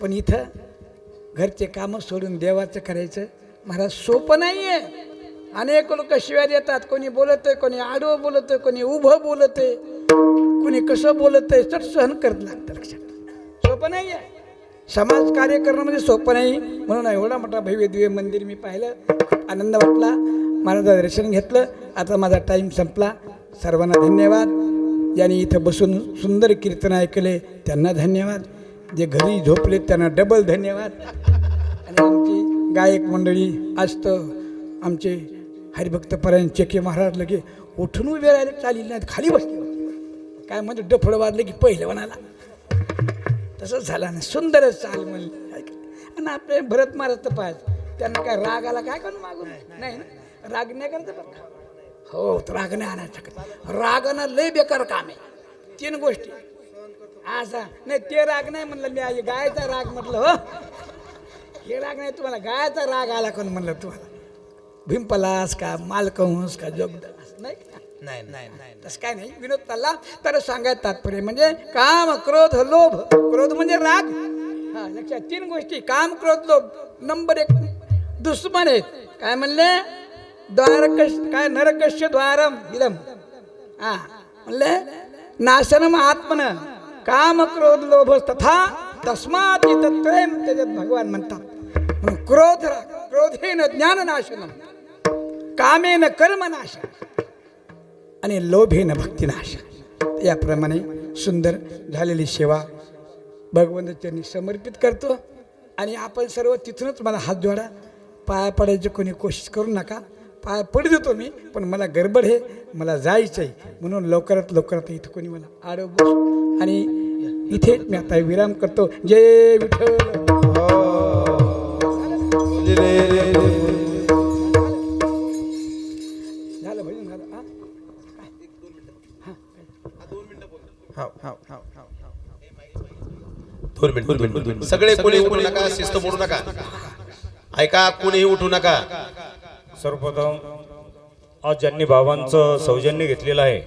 पण इथं घरचे कामं सोडून देवाचं करायचं महाराज सोपं नाही आहे. अनेक लोक शिव्या देतात. कोणी बोलतंय, कोणी आडवं बोलतंय, कोणी उभं बोलतंय, कोणी कसं बोलतंय, चट सहन करत लागतं. लक्षात, सोपं नाही आहे. समाज कार्य करणं म्हणजे सोपं नाही. म्हणून एवढा मोठा भव्य दिव्य मंदिर मी पाहिलं, खूप आनंद वाटला. महाराजाचं दर्शन घेतलं. आता माझा टाईम संपला. सर्वांना धन्यवाद. ज्यांनी इथं बसून सुंदर कीर्तन ऐकले त्यांना धन्यवाद. जे घरी झोपले त्यांना डबल धन्यवाद. आणि आमची गायक मंडळी असतं, आमचे हरिभक्तपरायण चेके महाराज लगे उठून उभे राहिले, चालील नाहीत, खाली बसले. काय म्हणजे डफळं वाजलं की पहिलं म्हणाला, तसंच झालं ना. सुंदरच चाल म्हणली. आणि आपले भरत महाराज तर पाहिजे, त्यांना काय राग आला काय करून मागून नाही ना, राग नाही करायचं बरं का. हो, तर राग नाही आणायचं. रागानं लय बेकार काम आहे. 3 गोष्टी असा नाही, ते राग नाही म्हणलं मी, आई गायचा राग म्हटलं. हो, हे राग नाही तुम्हाला, गायचा राग आला कोण म्हणलं तुम्हाला. भिंपलास का, मालकंस का, जोगदास नाही, नाही नाही नाही, तसं काय नाही. विनोद चालला तर सांगायचं तात्पर्य म्हणजे काम, क्रोध, लोभ. क्रोध म्हणजे राग. हा, लक्षात. 3 गोष्टी, काम, क्रोध, लोभ. नंबर 1 दुश्मन आहेत. काय म्हणले? काय नरकस्य द्वारम इदम. हा, म्हणले नाशनम आत्मन काम, क्रोध, लोभ तथा तस्मात् तत्त्रयं त्यजेत. भगवान म्हणतात. म्हणून क्रोध, क्रोधेन ज्ञाननाशनम, कामेन कर्मनाश, आणि लोभेन भक्तिनाश. याप्रमाणे सुंदर झालेली सेवा भगवंतांनी समर्पित करतो. आणि आपण सर्व तिथूनच मला हात जोडा. पाया पडायची कोणी कोशिश करू नका. पाया पडू देतो मी, पण मला गडबड आहे, मला जायचं आहे. म्हणून लवकरात इथं कोणी मला आडव बस. आणि इथे मी आता विराम करतो. जय विठ्ठल. झालं भजन झालं. दोन मिनिट. सगळे कोणी उठू नका, शिस्त मोडू नका. ऐका, कोणीही उठू नका. सर्वप्रथम आज ज्यांनी बाबांचं सौजन्य घेतलेलं आहे